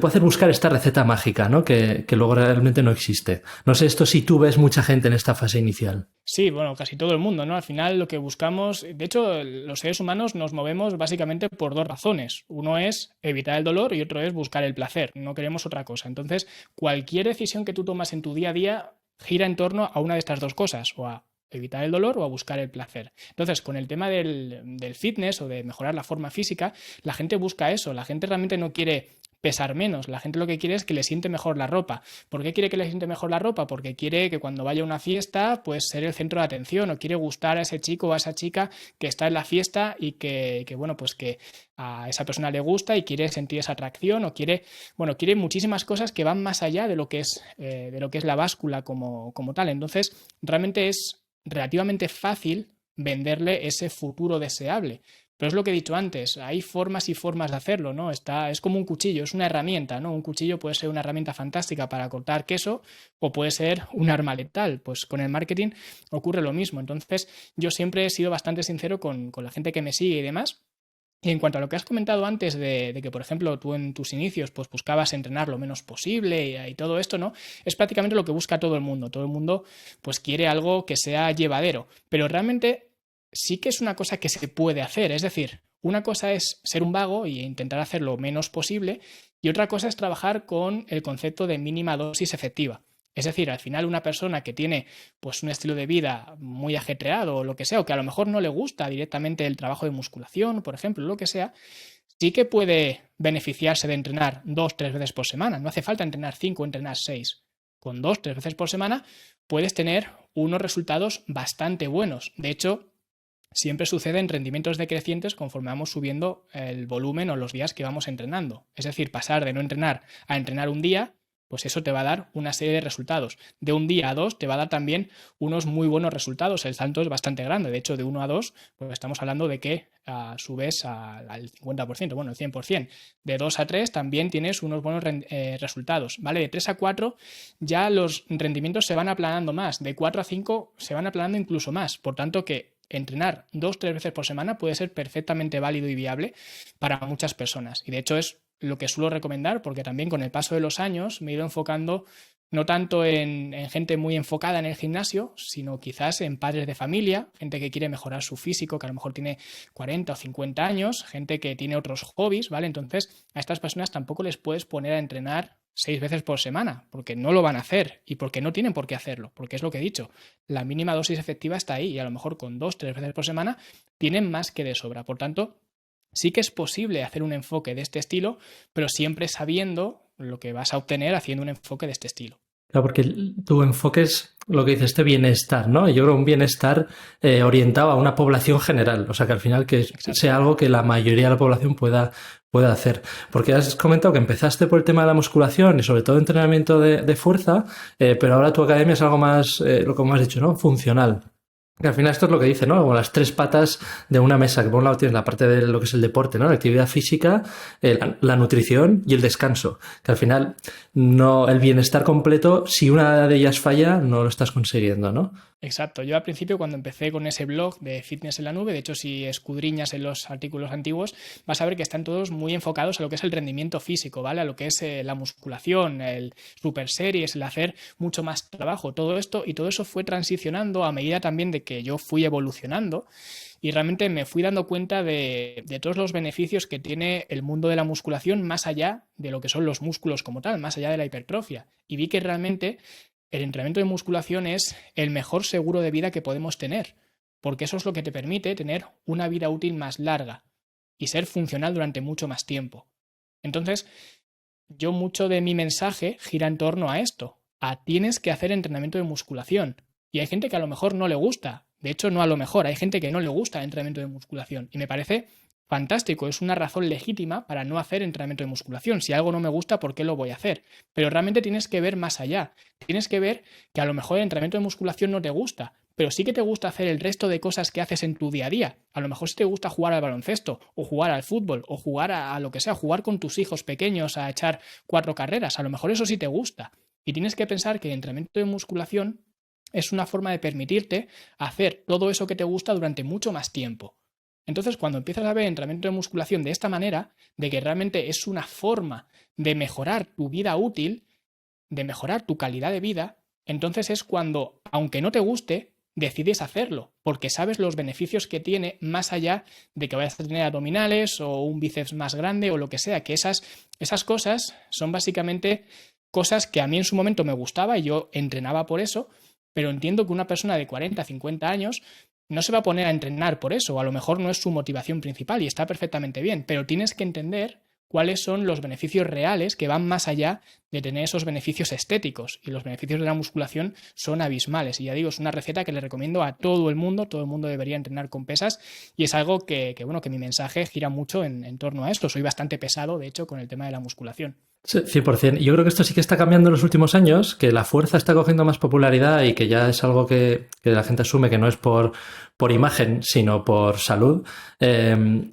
hacer buscar esta receta mágica, ¿no? Que luego realmente no existe. No sé esto si tú ves mucha gente en esta fase inicial.
Sí, bueno, casi todo el mundo, ¿no? Al final lo que buscamos, de hecho, los seres humanos nos movemos básicamente por 2 razones. Uno es evitar el dolor y otro es buscar el placer. No queremos otra cosa. Entonces, cualquier decisión que tú tomas en tu día a día gira en torno a una de estas 2 cosas, o a evitar el dolor o a buscar el placer. Entonces, con el tema del fitness o de mejorar la forma física, la gente busca eso. La gente realmente no quiere pesar menos. La gente lo que quiere es que le siente mejor la ropa. ¿Por qué quiere que le siente mejor la ropa? Porque quiere que cuando vaya a una fiesta, pues ser el centro de atención o quiere gustar a ese chico o a esa chica que está en la fiesta y que bueno, pues que a esa persona le gusta y quiere sentir esa atracción o quiere muchísimas cosas que van más allá de lo que es la báscula como tal. Entonces, realmente es relativamente fácil venderle ese futuro deseable. Pero es lo que he dicho antes, hay formas y formas de hacerlo, ¿no? Es como un cuchillo, es una herramienta, ¿no? Un cuchillo puede ser una herramienta fantástica para cortar queso o puede ser un arma letal. Pues con el marketing ocurre lo mismo. Entonces, yo siempre he sido bastante sincero con la gente que me sigue y demás. Y en cuanto a lo que has comentado antes de que, por ejemplo, tú en tus inicios pues buscabas entrenar lo menos posible y todo esto, ¿no? Es prácticamente lo que busca todo el mundo. Todo el mundo pues quiere algo que sea llevadero. Pero realmente sí que es una cosa que se puede hacer. Es decir, una cosa es ser un vago e intentar hacer lo menos posible y otra cosa es trabajar con el concepto de mínima dosis efectiva. Es decir, al final una persona que tiene pues un estilo de vida muy ajetreado o lo que sea, o que a lo mejor no le gusta directamente el trabajo de musculación, por ejemplo, lo que sea, sí que puede beneficiarse de entrenar 2-3 veces por semana. No hace falta entrenar 5 o entrenar 6. Con 2-3 veces por semana puedes tener unos resultados bastante buenos. De hecho, siempre sucede en rendimientos decrecientes conforme vamos subiendo el volumen o los días que vamos entrenando. Es decir, pasar de no entrenar a entrenar un día, pues eso te va a dar una serie de resultados. De un día a dos te va a dar también unos muy buenos resultados. El salto es bastante grande. De hecho, de 1 a 2, pues estamos hablando de que subes al 50%, bueno, el 100%. De 2 a 3 también tienes unos buenos resultados, ¿vale? De 3 a 4 ya los rendimientos se van aplanando más. De 4 a 5 se van aplanando incluso más. Por tanto, que entrenar 2-3 veces por semana puede ser perfectamente válido y viable para muchas personas. Y de hecho es lo que suelo recomendar, porque también con el paso de los años me he ido enfocando no tanto en gente muy enfocada en el gimnasio, sino quizás en padres de familia, gente que quiere mejorar su físico, que a lo mejor tiene 40 o 50 años, gente que tiene otros hobbies, ¿vale? Entonces a estas personas tampoco les puedes poner a entrenar 6 veces por semana, porque no lo van a hacer y porque no tienen por qué hacerlo, porque es lo que he dicho, la mínima dosis efectiva está ahí y a lo mejor con 2-3 veces por semana tienen más que de sobra. Por tanto, sí que es posible hacer un enfoque de este estilo, pero siempre sabiendo lo que vas a obtener haciendo un enfoque de este estilo.
Claro, porque tu enfoque es lo que dice este bienestar, ¿no? Y yo creo un bienestar orientado a una población general, o sea que al final que
Exacto.
sea algo que la mayoría de la población pueda hacer. Porque has comentado que empezaste por el tema de la musculación y sobre todo entrenamiento de fuerza, pero ahora tu academia es algo más, lo como has dicho, ¿no? Funcional. Que al final esto es lo que dice, ¿no? Como las tres patas de una mesa, que por un lado tienes la parte de lo que es el deporte, ¿no? La actividad física, la nutrición y el descanso. Que al final, no, el bienestar completo, si una de ellas falla, no lo estás consiguiendo, ¿no?
Exacto. Yo al principio cuando empecé con ese blog de Fitness en la Nube, de hecho si escudriñas en los artículos antiguos, vas a ver que están todos muy enfocados a lo que es el rendimiento físico, ¿vale? A lo que es la musculación, el super series, el hacer mucho más trabajo, todo esto, y todo eso fue transicionando a medida también de que yo fui evolucionando y realmente me fui dando cuenta de todos los beneficios que tiene el mundo de la musculación más allá de lo que son los músculos como tal, más allá de la hipertrofia. Y vi que realmente el entrenamiento de musculación es el mejor seguro de vida que podemos tener, porque eso es lo que te permite tener una vida útil más larga y ser funcional durante mucho más tiempo. Entonces, yo mucho de mi mensaje gira en torno a esto, a tienes que hacer entrenamiento de musculación. Y hay gente que a lo mejor no le gusta, de hecho no a lo mejor, hay gente que no le gusta el entrenamiento de musculación y me parece fantástico, es una razón legítima para no hacer entrenamiento de musculación. Si algo no me gusta, ¿por qué lo voy a hacer? Pero realmente tienes que ver más allá. Tienes que ver que a lo mejor el entrenamiento de musculación no te gusta, pero sí que te gusta hacer el resto de cosas que haces en tu día a día. A lo mejor sí te gusta jugar al baloncesto, o jugar al fútbol, o jugar a lo que sea, jugar con tus hijos pequeños a echar 4 carreras. A lo mejor eso sí te gusta. Y tienes que pensar que el entrenamiento de musculación es una forma de permitirte hacer todo eso que te gusta durante mucho más tiempo. Entonces, cuando empiezas a ver entrenamiento de musculación de esta manera, de que realmente es una forma de mejorar tu vida útil, de mejorar tu calidad de vida, entonces es cuando, aunque no te guste, decides hacerlo, porque sabes los beneficios que tiene más allá de que vayas a tener abdominales o un bíceps más grande o lo que sea, que esas cosas son básicamente cosas que a mí en su momento me gustaba y yo entrenaba por eso, pero entiendo que una persona de 40, 50 años no se va a poner a entrenar por eso, o a lo mejor no es su motivación principal y está perfectamente bien, pero tienes que entender cuáles son los beneficios reales que van más allá de tener esos beneficios estéticos. Y los beneficios de la musculación son abismales. Y ya digo, es una receta que le recomiendo a todo el mundo debería entrenar con pesas y es algo que mi mensaje gira mucho en torno a esto. Soy bastante pesado, de hecho, con el tema de la musculación.
Sí, 100%. Yo creo que esto sí que está cambiando en los últimos años, que la fuerza está cogiendo más popularidad y que ya es algo que la gente asume que no es por imagen, sino por salud.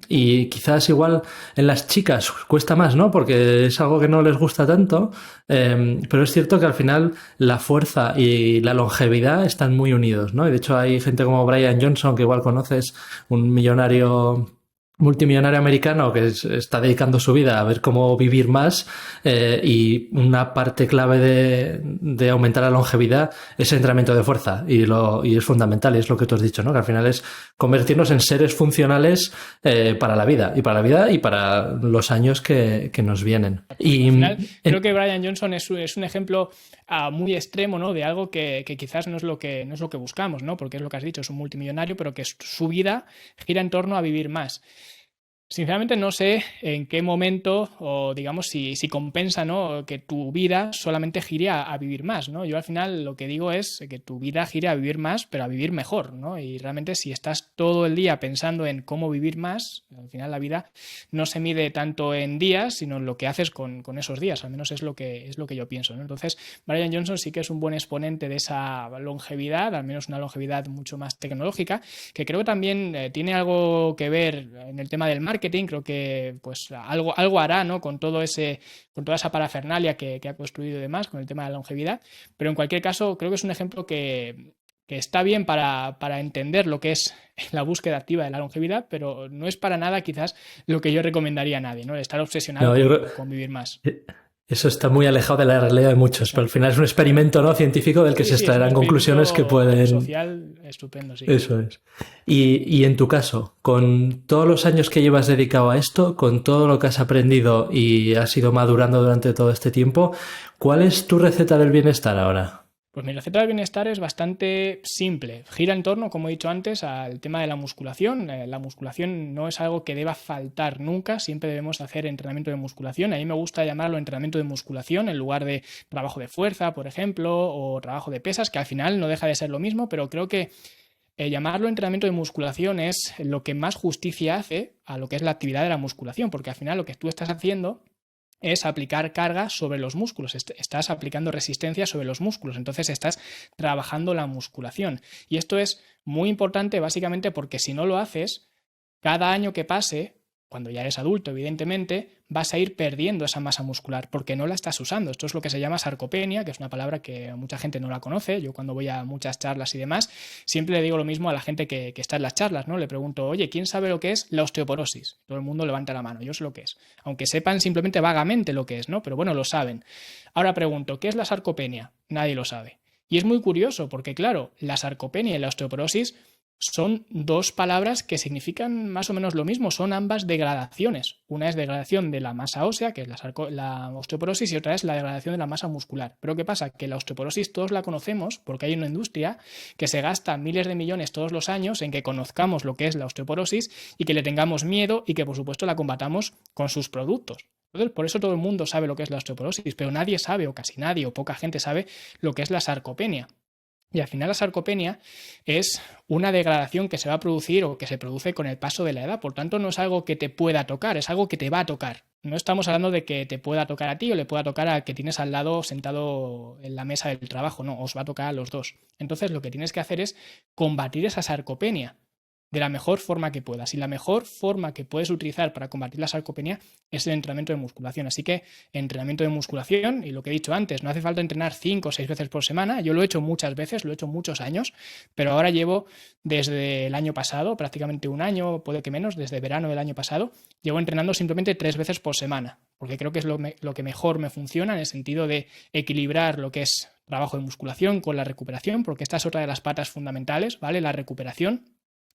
Y quizás igual en las chicas cuesta más, ¿no? Porque es algo que no les gusta tanto. Pero es cierto que al final la fuerza y la longevidad están muy unidos, ¿no? Y de hecho hay gente como Brian Johnson, que igual conoces, un multimillonario americano que está dedicando su vida a ver cómo vivir más y una parte clave de aumentar la longevidad es el entrenamiento de fuerza y es fundamental y es lo que tú has dicho, ¿no? Que al final es convertirnos en seres funcionales para la vida y para los años que nos vienen. Y
al final, creo que Brian Johnson es un ejemplo muy extremo, ¿no? De algo que quizás no es lo que buscamos, ¿no? Porque es lo que has dicho, es un multimillonario, pero que su vida gira en torno a vivir más. Sinceramente no sé en qué momento o digamos si compensa, ¿no? Que tu vida solamente gire a vivir más, ¿no? Yo al final lo que digo es que tu vida gire a vivir más, pero a vivir mejor, ¿no? Y realmente si estás todo el día pensando en cómo vivir más, al final la vida no se mide tanto en días, sino en lo que haces con esos días, al menos es lo que yo pienso, ¿no? Entonces, Brian Johnson sí que es un buen exponente de esa longevidad, al menos una longevidad mucho más tecnológica, que creo que también tiene algo que ver en el tema del marketing. Creo que pues algo hará, ¿no? Con todo con toda esa parafernalia que ha construido y demás, con el tema de la longevidad. Pero en cualquier caso, creo que es un ejemplo que está bien para entender lo que es la búsqueda activa de la longevidad, pero no es para nada quizás lo que yo recomendaría a nadie, ¿no? El estar obsesionado
No, yo creo...
con vivir más.
Eso está muy alejado de la realidad de muchos, pero al final es un experimento, ¿no?, científico del que
Sí,
se
sí, es un
extraerán conclusiones que
experimento
pueden...
social estupendo, sí.
Eso es. Y en tu caso, con todos los años que llevas dedicado a esto, con todo lo que has aprendido y has ido madurando durante todo este tiempo, ¿cuál es tu receta del bienestar ahora?
Pues mi receta del bienestar es bastante simple. Gira en torno, como he dicho antes, al tema de la musculación. La musculación no es algo que deba faltar nunca. Siempre debemos hacer entrenamiento de musculación. A mí me gusta llamarlo entrenamiento de musculación en lugar de trabajo de fuerza, por ejemplo, o trabajo de pesas, que al final no deja de ser lo mismo, pero creo que llamarlo entrenamiento de musculación es lo que más justicia hace a lo que es la actividad de la musculación, porque al final lo que tú estás haciendo es aplicar carga sobre los músculos, estás aplicando resistencia sobre los músculos, entonces estás trabajando la musculación. Y esto es muy importante básicamente porque si no lo haces, cada año que pase, cuando ya eres adulto, evidentemente, vas a ir perdiendo esa masa muscular porque no la estás usando. Esto es lo que se llama sarcopenia, que es una palabra que mucha gente no la conoce. Yo cuando voy a muchas charlas y demás, siempre le digo lo mismo a la gente que está en las charlas, ¿no? Le pregunto, oye, ¿quién sabe lo que es la osteoporosis? Todo el mundo levanta la mano, yo sé lo que es. Aunque sepan simplemente vagamente lo que es, ¿no? Pero bueno, lo saben. Ahora pregunto, ¿qué es la sarcopenia? Nadie lo sabe. Y es muy curioso porque, claro, la sarcopenia y la osteoporosis son dos palabras que significan más o menos lo mismo, son ambas degradaciones. Una es degradación de la masa ósea, que es la osteoporosis, y otra es la degradación de la masa muscular. Pero ¿qué pasa? Que la osteoporosis todos la conocemos porque hay una industria que se gasta miles de millones todos los años en que conozcamos lo que es la osteoporosis y que le tengamos miedo y que por supuesto la combatamos con sus productos. Entonces, por eso todo el mundo sabe lo que es la osteoporosis, pero nadie sabe, o casi nadie, o poca gente sabe lo que es la sarcopenia. Y al final la sarcopenia es una degradación que se va a producir o que se produce con el paso de la edad. Por tanto, no es algo que te pueda tocar, es algo que te va a tocar. No estamos hablando de que te pueda tocar a ti o le pueda tocar al que tienes al lado sentado en la mesa del trabajo. No, os va a tocar a los dos. Entonces, lo que tienes que hacer es combatir esa sarcopenia de la mejor forma que puedas. Y la mejor forma que puedes utilizar para combatir la sarcopenia es el entrenamiento de musculación. Así que entrenamiento de musculación, y lo que he dicho antes, no hace falta entrenar 5 o 6 veces por semana. Yo lo he hecho muchas veces, lo he hecho muchos años, pero ahora llevo desde el año pasado, prácticamente un año, puede que menos, desde verano del año pasado, llevo entrenando simplemente 3 veces por semana, porque creo que es lo que mejor me funciona en el sentido de equilibrar lo que es trabajo de musculación con la recuperación, porque esta es otra de las patas fundamentales, ¿vale? La recuperación.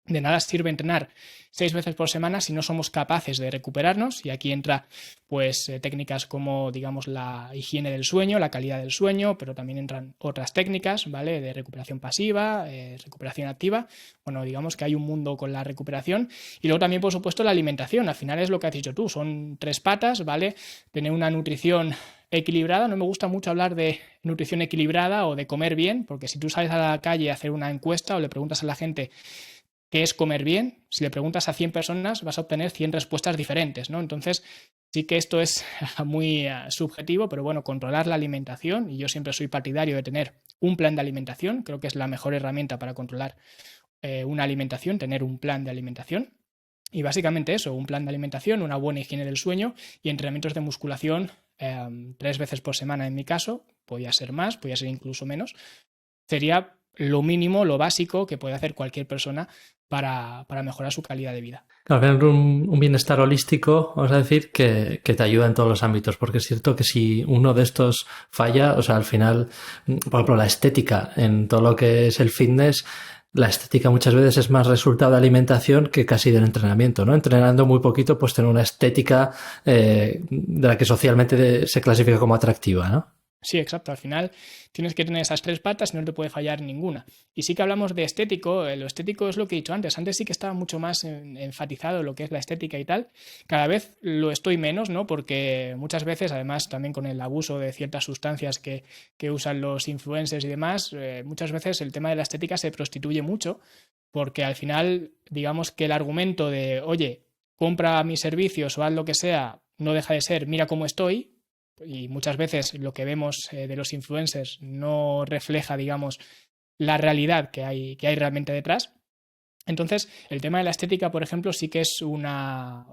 De nada sirve entrenar 6 veces por semana si no somos capaces de recuperarnos, y aquí entra pues técnicas como digamos la higiene del sueño, la calidad del sueño, pero también entran otras técnicas, ¿vale? De recuperación pasiva, recuperación activa. Bueno, digamos que hay un mundo con la recuperación, y luego también por supuesto la alimentación. Al final es lo que has dicho tú, son 3 patas, ¿vale? Tener una nutrición equilibrada. No me gusta mucho hablar de nutrición equilibrada o de comer bien, porque si tú sales a la calle a hacer una encuesta o le preguntas a la gente ¿qué es comer bien? Si le preguntas a 100 personas vas a obtener 100 respuestas diferentes, ¿no? Entonces sí que esto es muy subjetivo, pero bueno, controlar la alimentación, y yo siempre soy partidario de tener un plan de alimentación, creo que es la mejor herramienta para controlar una alimentación, tener un plan de alimentación. Y básicamente eso, un plan de alimentación, una buena higiene del sueño y entrenamientos de musculación 3 veces por semana en mi caso, podía ser más, podía ser incluso menos. Sería lo mínimo, lo básico que puede hacer cualquier persona para mejorar su calidad de vida.
Claro, al final un bienestar holístico, vamos a decir, que te ayuda en todos los ámbitos, porque es cierto que si uno de estos falla, o sea, al final, por ejemplo, la estética en todo lo que es el fitness, la estética muchas veces es más resultado de alimentación que casi del entrenamiento, ¿no? Entrenando muy poquito, pues tener una estética de la que socialmente se clasifica como atractiva, ¿no?
Sí, exacto. Al final tienes que tener esas tres patas y no te puede fallar ninguna. Y sí que hablamos de estético. Lo estético es lo que he dicho antes. Antes sí que estaba mucho más enfatizado lo que es la estética y tal. Cada vez lo estoy menos, ¿no? Porque muchas veces, además, también con el abuso de ciertas sustancias que usan los influencers y demás, muchas veces el tema de la estética se prostituye mucho. Porque al final, digamos que el argumento de, oye, compra mis servicios o haz lo que sea, no deja de ser, mira cómo estoy, y muchas veces lo que vemos de los influencers no refleja, digamos, la realidad que hay realmente detrás. Entonces, el tema de la estética, por ejemplo, sí que es una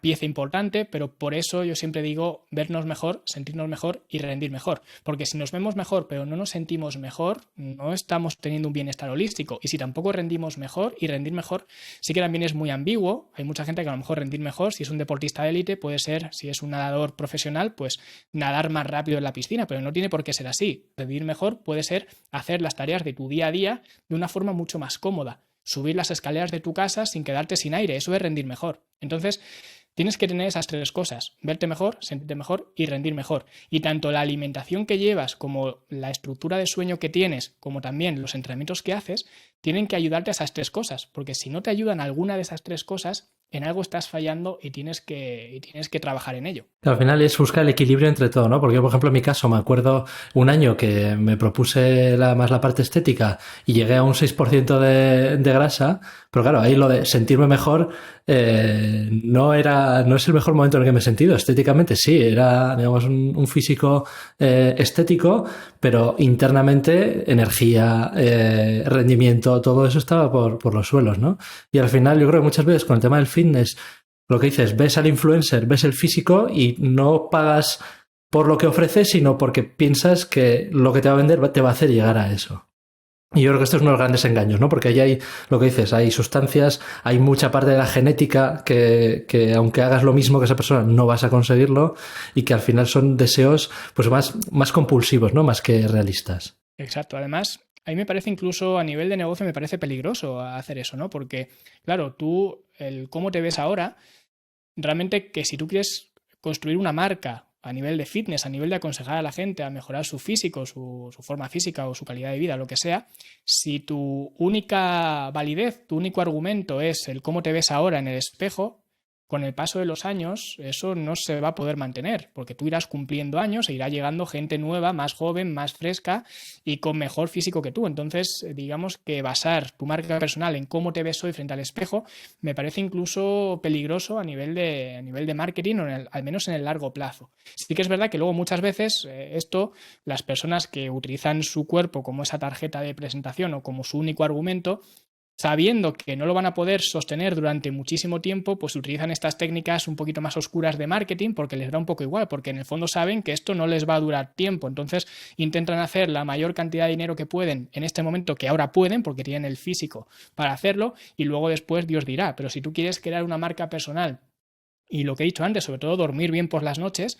pieza importante, pero por eso yo siempre digo vernos mejor, sentirnos mejor y rendir mejor. Porque si nos vemos mejor, pero no nos sentimos mejor, no estamos teniendo un bienestar holístico. Y si tampoco rendimos mejor, y rendir mejor sí que también es muy ambiguo. Hay mucha gente que a lo mejor rendir mejor, si es un deportista de élite, puede ser, si es un nadador profesional, pues nadar más rápido en la piscina, pero no tiene por qué ser así. Rendir mejor puede ser hacer las tareas de tu día a día de una forma mucho más cómoda, subir las escaleras de tu casa sin quedarte sin aire, eso es rendir mejor. Entonces, tienes que tener esas tres cosas, verte mejor, sentirte mejor y rendir mejor. Y tanto la alimentación que llevas como la estructura de sueño que tienes, como también los entrenamientos que haces, tienen que ayudarte a esas tres cosas, porque si no te ayudan alguna de esas tres cosas, en algo estás fallando y tienes que trabajar en ello.
Al final es buscar el equilibrio entre todo, ¿no? Porque yo, por ejemplo, en mi caso me acuerdo un año que me propuse más la parte estética y llegué a un 6% de grasa, pero claro, ahí lo de sentirme mejor no es el mejor momento en el que me he sentido. Estéticamente sí, era, digamos, un físico estético, pero internamente energía, rendimiento, todo eso estaba por los suelos, ¿no? Y al final yo creo que muchas veces con el tema del fitness, lo que dices, ves al influencer, ves el físico y no pagas por lo que ofrece, sino porque piensas que lo que te va a vender te va a hacer llegar a eso. Y yo creo que esto es uno de los grandes engaños, ¿no? Porque ahí hay, lo que dices, hay sustancias, hay mucha parte de la genética que aunque hagas lo mismo que esa persona, no vas a conseguirlo y que al final son deseos pues más compulsivos, ¿no? Más que realistas.
Exacto. Además, a mí me parece incluso a nivel de negocio me parece peligroso hacer eso, ¿no? Porque, claro, tú, el cómo te ves ahora, realmente que si tú quieres construir una marca a nivel de fitness, a nivel de aconsejar a la gente a mejorar su físico, su forma física o su calidad de vida, lo que sea, si tu única validez, tu único argumento es el cómo te ves ahora en el espejo, con el paso de los años eso no se va a poder mantener, porque tú irás cumpliendo años e irá llegando gente nueva, más joven, más fresca y con mejor físico que tú. Entonces, digamos que basar tu marca personal en cómo te ves hoy frente al espejo me parece incluso peligroso a nivel de marketing o al menos en el largo plazo. Sí que es verdad que luego muchas veces las personas que utilizan su cuerpo como esa tarjeta de presentación o como su único argumento, sabiendo que no lo van a poder sostener durante muchísimo tiempo, pues utilizan estas técnicas un poquito más oscuras de marketing porque les da un poco igual, porque en el fondo saben que esto no les va a durar tiempo. Entonces intentan hacer la mayor cantidad de dinero que pueden en este momento, que ahora pueden porque tienen el físico para hacerlo, y luego después Dios dirá. Pero si tú quieres crear una marca personal y lo que he dicho antes, sobre todo dormir bien por las noches,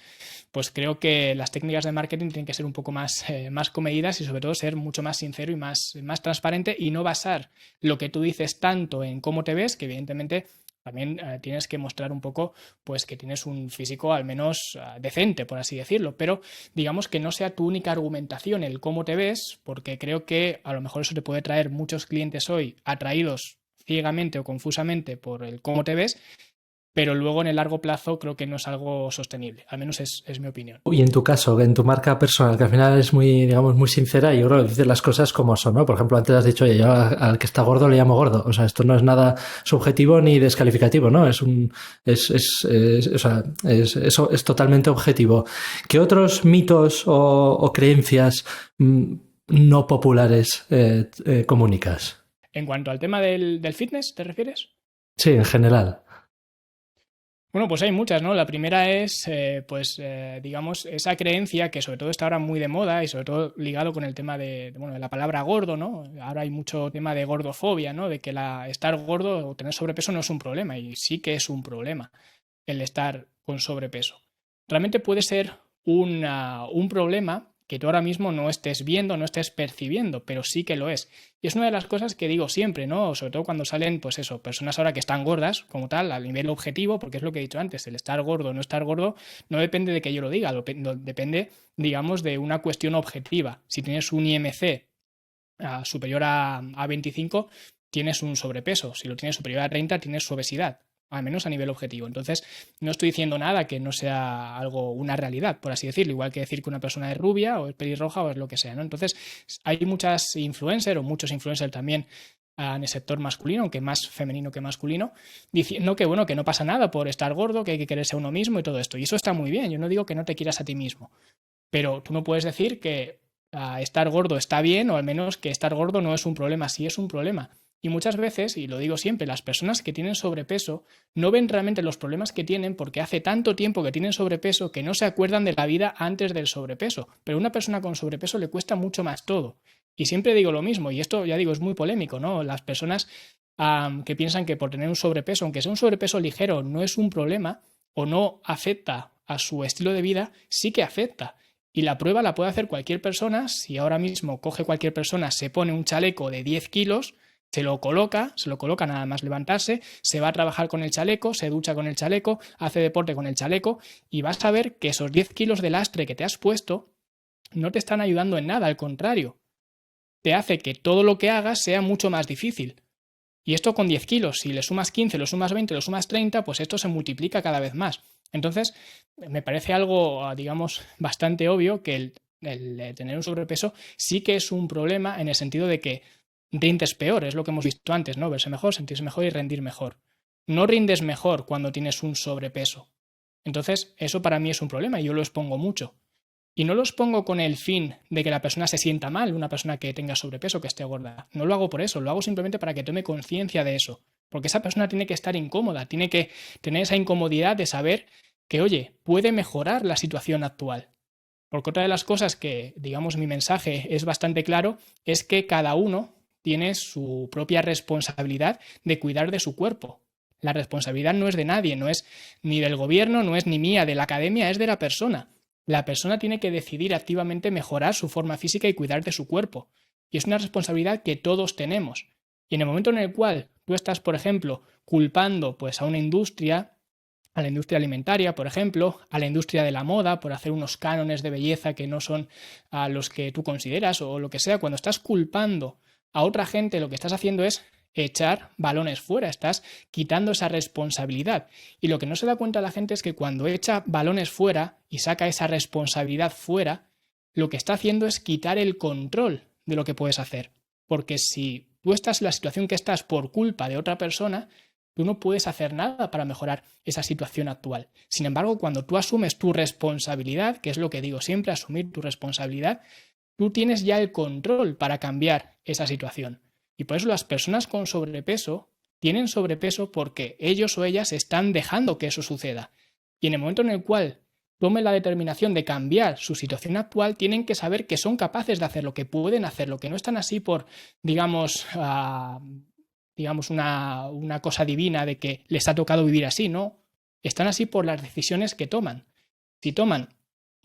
pues creo que las técnicas de marketing tienen que ser un poco más comedidas y sobre todo ser mucho más sincero y más transparente y no basar lo que tú dices tanto en cómo te ves, que evidentemente también tienes que mostrar un poco pues que tienes un físico al menos decente, por así decirlo, pero digamos que no sea tu única argumentación el cómo te ves, porque creo que a lo mejor eso te puede traer muchos clientes hoy atraídos ciegamente o confusamente por el cómo te ves, pero luego en el largo plazo creo que no es algo sostenible, al menos es mi opinión.
Y en tu caso, en tu marca personal, que al final es muy, digamos, muy sincera y yo creo que dices las cosas como son, ¿no? Por ejemplo, antes has dicho, oye, yo al que está gordo le llamo gordo. O sea, esto no es nada subjetivo ni descalificativo, ¿no? Eso es totalmente objetivo. ¿Qué otros mitos o creencias no populares comunicas?
En cuanto al tema del fitness, ¿te refieres?
Sí, en general.
Bueno, pues hay muchas, ¿no? La primera es, digamos, esa creencia que sobre todo está ahora muy de moda y sobre todo ligado con el tema de la palabra gordo, ¿no? Ahora hay mucho tema de gordofobia, ¿no? De que estar gordo o tener sobrepeso no es un problema, y sí que es un problema el estar con sobrepeso. Realmente puede ser un problema que tú ahora mismo no estés viendo, no estés percibiendo, pero sí que lo es. Y es una de las cosas que digo siempre, ¿no? Sobre todo cuando salen, pues eso, personas ahora que están gordas, como tal, a nivel objetivo, porque es lo que he dicho antes, el estar gordo o no estar gordo no depende de que yo lo diga, depende, digamos, de una cuestión objetiva. Si tienes un IMC superior a 25, tienes un sobrepeso. Si lo tienes superior a 30, tienes obesidad, al menos a nivel objetivo. Entonces, no estoy diciendo nada que no sea algo, una realidad, por así decirlo, igual que decir que una persona es rubia o es pelirroja o es lo que sea, ¿no? Entonces, hay muchas influencers o muchos influencers también en el sector masculino, aunque más femenino que masculino, diciendo que bueno, que no pasa nada por estar gordo, que hay que quererse a uno mismo y todo esto. Y eso está muy bien, yo no digo que no te quieras a ti mismo, pero tú no puedes decir que estar gordo está bien, o al menos que estar gordo no es un problema. Sí es un problema. Y muchas veces, y lo digo siempre, las personas que tienen sobrepeso no ven realmente los problemas que tienen porque hace tanto tiempo que tienen sobrepeso que no se acuerdan de la vida antes del sobrepeso. Pero a una persona con sobrepeso le cuesta mucho más todo. Y siempre digo lo mismo, y esto ya digo, es muy polémico, ¿no? Las personas que piensan que por tener un sobrepeso, aunque sea un sobrepeso ligero, no es un problema o no afecta a su estilo de vida, sí que afecta. Y la prueba la puede hacer cualquier persona. Si ahora mismo coge cualquier persona, se pone un chaleco de 10 kilos, se lo coloca nada más levantarse, se va a trabajar con el chaleco, se ducha con el chaleco, hace deporte con el chaleco y vas a ver que esos 10 kilos de lastre que te has puesto no te están ayudando en nada, al contrario, te hace que todo lo que hagas sea mucho más difícil. Y esto con 10 kilos, si le sumas 15, lo sumas 20, lo sumas 30, pues esto se multiplica cada vez más. Entonces, me parece algo, digamos, bastante obvio que el tener un sobrepeso sí que es un problema en el sentido de que rindes peor, es lo que hemos visto antes, ¿no? Verse mejor, sentirse mejor y rendir mejor. No rindes mejor cuando tienes un sobrepeso. Entonces, eso para mí es un problema y yo lo expongo mucho. Y no lo expongo con el fin de que la persona se sienta mal, una persona que tenga sobrepeso, que esté gorda. No lo hago por eso, lo hago simplemente para que tome conciencia de eso. Porque esa persona tiene que estar incómoda, tiene que tener esa incomodidad de saber que, oye, puede mejorar la situación actual. Porque otra de las cosas que, digamos, mi mensaje es bastante claro, es que cada uno tiene su propia responsabilidad de cuidar de su cuerpo. La responsabilidad no es de nadie, no es ni del gobierno, no es ni mía, de la academia, es de la persona. La persona tiene que decidir activamente mejorar su forma física y cuidar de su cuerpo. Y es una responsabilidad que todos tenemos. Y en el momento en el cual tú estás, por ejemplo, culpando pues, a una industria, a la industria alimentaria, por ejemplo, a la industria de la moda, por hacer unos cánones de belleza que no son a los que tú consideras o lo que sea, cuando estás culpando a otra gente, lo que estás haciendo es echar balones fuera, estás quitando esa responsabilidad. Y lo que no se da cuenta la gente es que cuando echa balones fuera y saca esa responsabilidad fuera, lo que está haciendo es quitar el control de lo que puedes hacer. Porque si tú estás en la situación que estás por culpa de otra persona, tú no puedes hacer nada para mejorar esa situación actual. Sin embargo, cuando tú asumes tu responsabilidad, que es lo que digo siempre, asumir tu responsabilidad, tú tienes ya el control para cambiar esa situación. Y por eso las personas con sobrepeso tienen sobrepeso porque ellos o ellas están dejando que eso suceda. Y en el momento en el cual tomen la determinación de cambiar su situación actual, tienen que saber que son capaces de hacerlo, que pueden hacerlo, que no están así por, digamos, una cosa divina de que les ha tocado vivir así, ¿no? Están así por las decisiones que toman. Si toman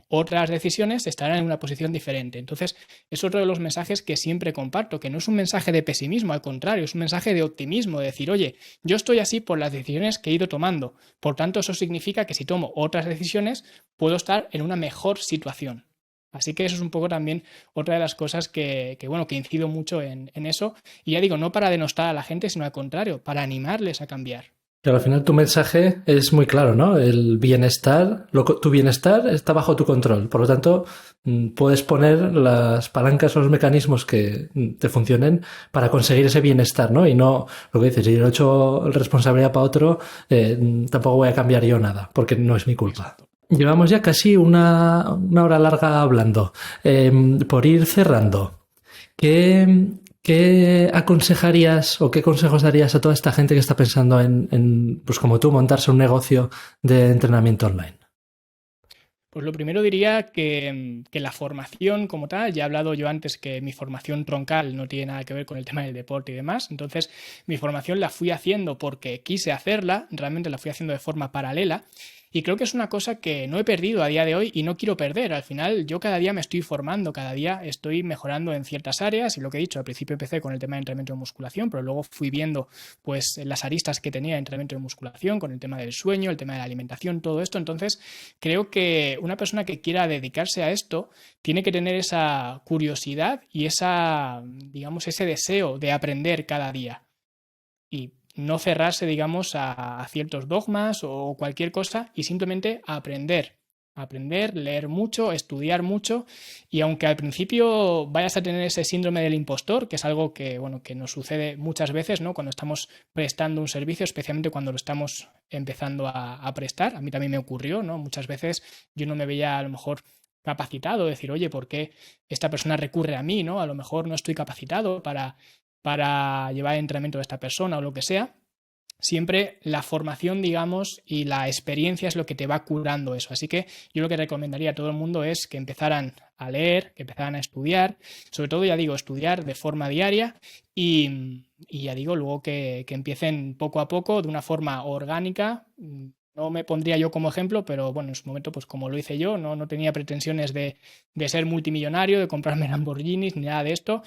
otras decisiones, estarán en una posición diferente. Entonces, es otro de los mensajes que siempre comparto, que no es un mensaje de pesimismo, al contrario, es un mensaje de optimismo, de decir, oye, yo estoy así por las decisiones que he ido tomando. Por tanto, eso significa que si tomo otras decisiones, puedo estar en una mejor situación. Así que eso es un poco también otra de las cosas que incido mucho en eso. Y ya digo, no para denostar a la gente, sino al contrario, para animarles a cambiar.
Pero al final tu mensaje es muy claro, ¿no? El bienestar, tu bienestar está bajo tu control. Por lo tanto, puedes poner las palancas o los mecanismos que te funcionen para conseguir ese bienestar, ¿no? Y no, lo que dices, si yo he hecho responsabilidad para otro, tampoco voy a cambiar yo nada, porque no es mi culpa. Llevamos ya casi una hora larga hablando. Por ir cerrando, ¿qué aconsejarías o qué consejos darías a toda esta gente que está pensando en pues como tú, montarse un negocio de entrenamiento online?
Pues lo primero diría que la formación como tal, ya he hablado yo antes que mi formación troncal no tiene nada que ver con el tema del deporte y demás, entonces mi formación la fui haciendo porque quise hacerla, realmente la fui haciendo de forma paralela Y creo que es una cosa que no he perdido a día de hoy y no quiero perder. Al final yo cada día me estoy formando, cada día estoy mejorando en ciertas áreas y lo que he dicho, al principio empecé con el tema de entrenamiento de musculación, pero luego fui viendo pues las aristas que tenía de entrenamiento de musculación con el tema del sueño, el tema de la alimentación, todo esto. Entonces creo que una persona que quiera dedicarse a esto tiene que tener esa curiosidad y esa, digamos, ese deseo de aprender cada día. Y no cerrarse, digamos, a ciertos dogmas o cualquier cosa y simplemente aprender. Aprender, leer mucho, estudiar mucho y aunque al principio vayas a tener ese síndrome del impostor, que es algo que, bueno, que nos sucede muchas veces, ¿no? Cuando estamos prestando un servicio, especialmente cuando lo estamos empezando a prestar. A mí también me ocurrió, ¿no? Muchas veces yo no me veía a lo mejor capacitado, decir, oye, ¿por qué esta persona recurre a mí, ¿no? A lo mejor no estoy capacitado para llevar el entrenamiento de esta persona o lo que sea. Siempre la formación, digamos, y la experiencia es lo que te va curando eso. Así que yo lo que recomendaría a todo el mundo es que empezaran a leer, que empezaran a estudiar, sobre todo, ya digo, estudiar de forma diaria y ya digo, luego que empiecen poco a poco, de una forma orgánica. No me pondría yo como ejemplo, pero bueno, en su momento, pues como lo hice yo, no tenía pretensiones de ser multimillonario, de comprarme Lamborghinis, ni nada de esto.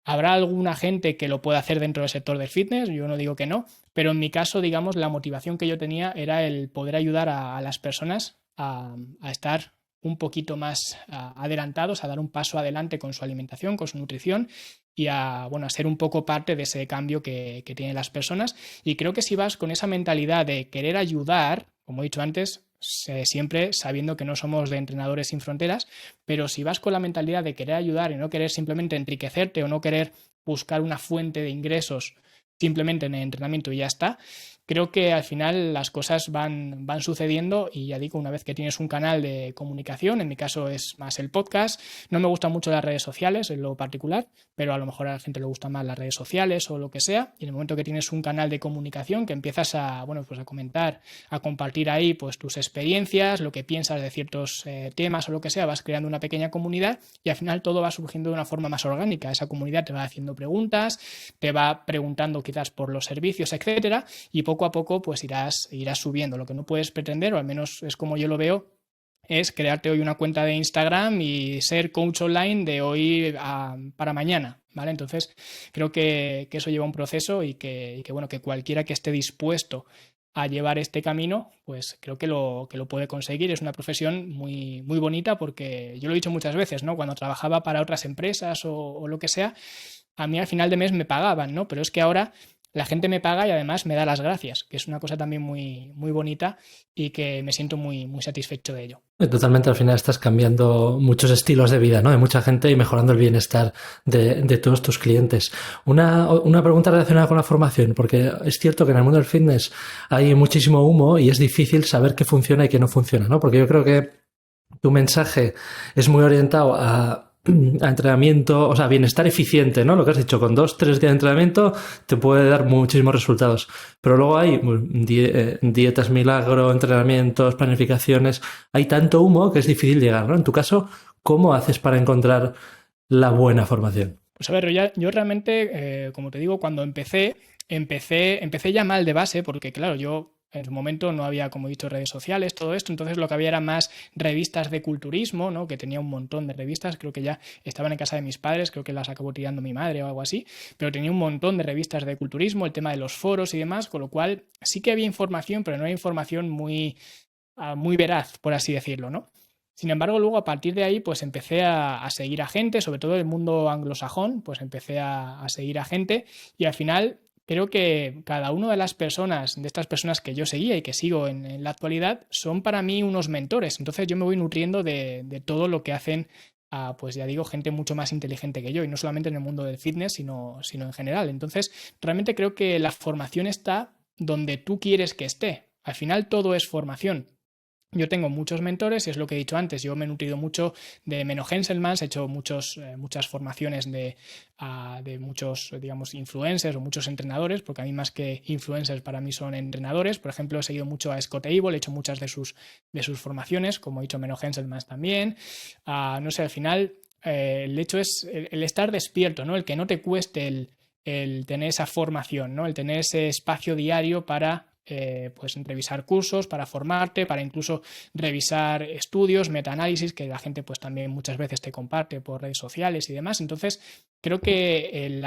Habrá alguna gente que lo pueda hacer dentro del sector del fitness, yo no digo que no, pero en mi caso, digamos, la motivación que yo tenía era el poder ayudar a las personas a estar un poquito más adelantados, a dar un paso adelante con su alimentación, con su nutrición y bueno, a ser un poco parte de ese cambio que tienen las personas. Y creo que si vas con esa mentalidad de querer ayudar, como he dicho antes, siempre sabiendo que no somos de Entrenadores Sin Fronteras, pero si vas con la mentalidad de querer ayudar y no querer simplemente enriquecerte o no querer buscar una fuente de ingresos simplemente en el entrenamiento y ya está, creo que al final las cosas van sucediendo y ya digo, una vez que tienes un canal de comunicación, en mi caso es más el podcast, no me gustan mucho las redes sociales en lo particular, pero a lo mejor a la gente le gustan más las redes sociales o lo que sea, y en el momento que tienes un canal de comunicación que empiezas bueno, pues a comentar, a compartir ahí pues tus experiencias, lo que piensas de ciertos temas o lo que sea, vas creando una pequeña comunidad y al final todo va surgiendo de una forma más orgánica. Esa comunidad te va haciendo preguntas, te va preguntando quizás por los servicios, etcétera, y poco a poco pues irás subiendo. Lo que no puedes pretender, o al menos es como yo lo veo, es crearte hoy una cuenta de Instagram y ser coach online de hoy para mañana, ¿vale? Entonces creo que eso lleva un proceso y que bueno, que cualquiera que esté dispuesto a llevar este camino, pues creo que lo puede conseguir. Es una profesión muy, muy bonita porque yo lo he dicho muchas veces, ¿no? Cuando trabajaba para otras empresas o lo que sea, a mí al final de mes me pagaban, ¿no? Pero es que ahora la gente me paga y además me da las gracias, que es una cosa también muy, muy bonita y que me siento muy, muy satisfecho de ello.
Totalmente, al final estás cambiando muchos estilos de vida, ¿no? De mucha gente y mejorando el bienestar de todos tus clientes. Una pregunta relacionada con la formación, porque es cierto que en el mundo del fitness hay muchísimo humo y es difícil saber qué funciona y qué no funciona, ¿no? Porque yo creo que tu mensaje es muy orientado a entrenamiento, o sea, bienestar eficiente, ¿no? Lo que has dicho, con 2-3 días de entrenamiento te puede dar muchísimos resultados. Pero luego hay dietas milagro, entrenamientos, planificaciones. Hay tanto humo que es difícil llegar, ¿no? En tu caso, ¿cómo haces para encontrar la buena formación?
Pues a ver, yo realmente, como te digo, cuando empecé ya mal de base, porque claro, yo en su momento no había, como he dicho, redes sociales, todo esto, entonces lo que había era más revistas de culturismo, ¿no? Que tenía un montón de revistas, creo que ya estaban en casa de mis padres, creo que las acabó tirando mi madre o algo así, pero tenía un montón de revistas de culturismo, el tema de los foros y demás, con lo cual sí que había información, pero no era información muy, muy veraz, por así decirlo, ¿no? Sin embargo, luego a partir de ahí, pues empecé a seguir a gente, sobre todo el mundo anglosajón, pues empecé a seguir a gente y al final creo que cada una de las personas, de estas personas que yo seguía y que sigo en la actualidad, son para mí unos mentores. Entonces yo me voy nutriendo de todo lo que hacen, pues ya digo, gente mucho más inteligente que yo, y no solamente en el mundo del fitness, sino en general. Entonces realmente creo que la formación está donde tú quieres que esté. Al final todo es formación. Yo tengo muchos mentores y es lo que he dicho antes. Yo me he nutrido mucho de Menno Henselmans, he hecho muchas formaciones de muchos, digamos, influencers o muchos entrenadores, porque a mí más que influencers para mí son entrenadores. Por ejemplo, he seguido mucho a Scott Abel, he hecho muchas de sus formaciones, como he dicho Menno Henselmans también. No sé, al final el hecho es el estar despierto, ¿no? El que no te cueste el tener esa formación, ¿no? El tener ese espacio diario para pues revisar cursos para formarte, para incluso revisar estudios, metaanálisis, que la gente pues también muchas veces te comparte por redes sociales y demás. Entonces, creo que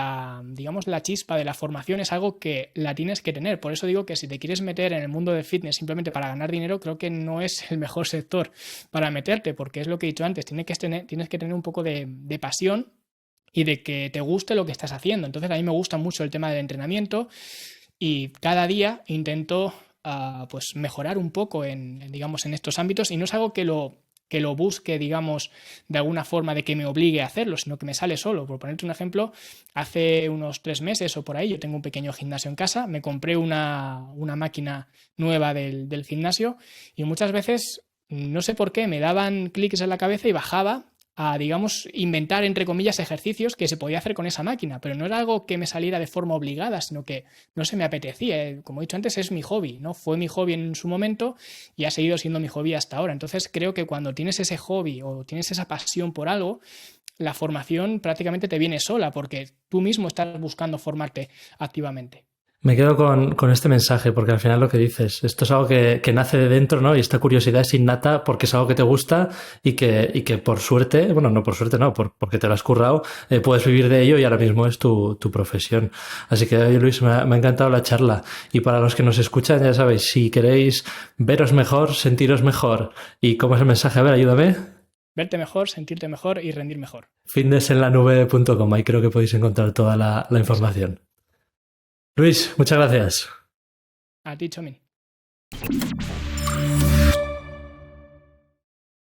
digamos, la chispa de la formación es algo que la tienes que tener. Por eso digo que si te quieres meter en el mundo del fitness simplemente para ganar dinero, creo que no es el mejor sector para meterte, porque es lo que he dicho antes, tienes que tener un poco de pasión y de que te guste lo que estás haciendo. Entonces, a mí me gusta mucho el tema del entrenamiento y cada día intento pues mejorar un poco digamos, en estos ámbitos, y no es algo que lo busque, digamos, de alguna forma de que me obligue a hacerlo, sino que me sale solo. Por ponerte un ejemplo, hace unos 3 meses o por ahí, yo tengo un pequeño gimnasio en casa, me compré una máquina nueva del gimnasio y muchas veces, no sé por qué, me daban clics en la cabeza y bajaba a, digamos, inventar, entre comillas, ejercicios que se podía hacer con esa máquina, pero no era algo que me saliera de forma obligada, sino que no se me apetecía. Como he dicho antes, es mi hobby, ¿no? Fue mi hobby en su momento y ha seguido siendo mi hobby hasta ahora. Entonces creo que cuando tienes ese hobby o tienes esa pasión por algo, la formación prácticamente te viene sola, porque tú mismo estás buscando formarte activamente.
Me quedo con este mensaje, porque al final lo que dices, esto es algo que nace de dentro, ¿no? Y esta curiosidad es innata porque es algo que te gusta y que por suerte, bueno, no por suerte, no, porque te lo has currado, puedes vivir de ello y ahora mismo es tu profesión. Así que, oye, Luis, me ha encantado la charla. Y para los que nos escuchan, ya sabéis, si queréis veros mejor, sentiros mejor, ¿y cómo es el mensaje? A ver, ayúdame.
Verte mejor, sentirte mejor y rendir mejor.
fitnessenlanube.com, ahí creo que podéis encontrar toda la información. Luis, muchas gracias.
A ti, Chomin.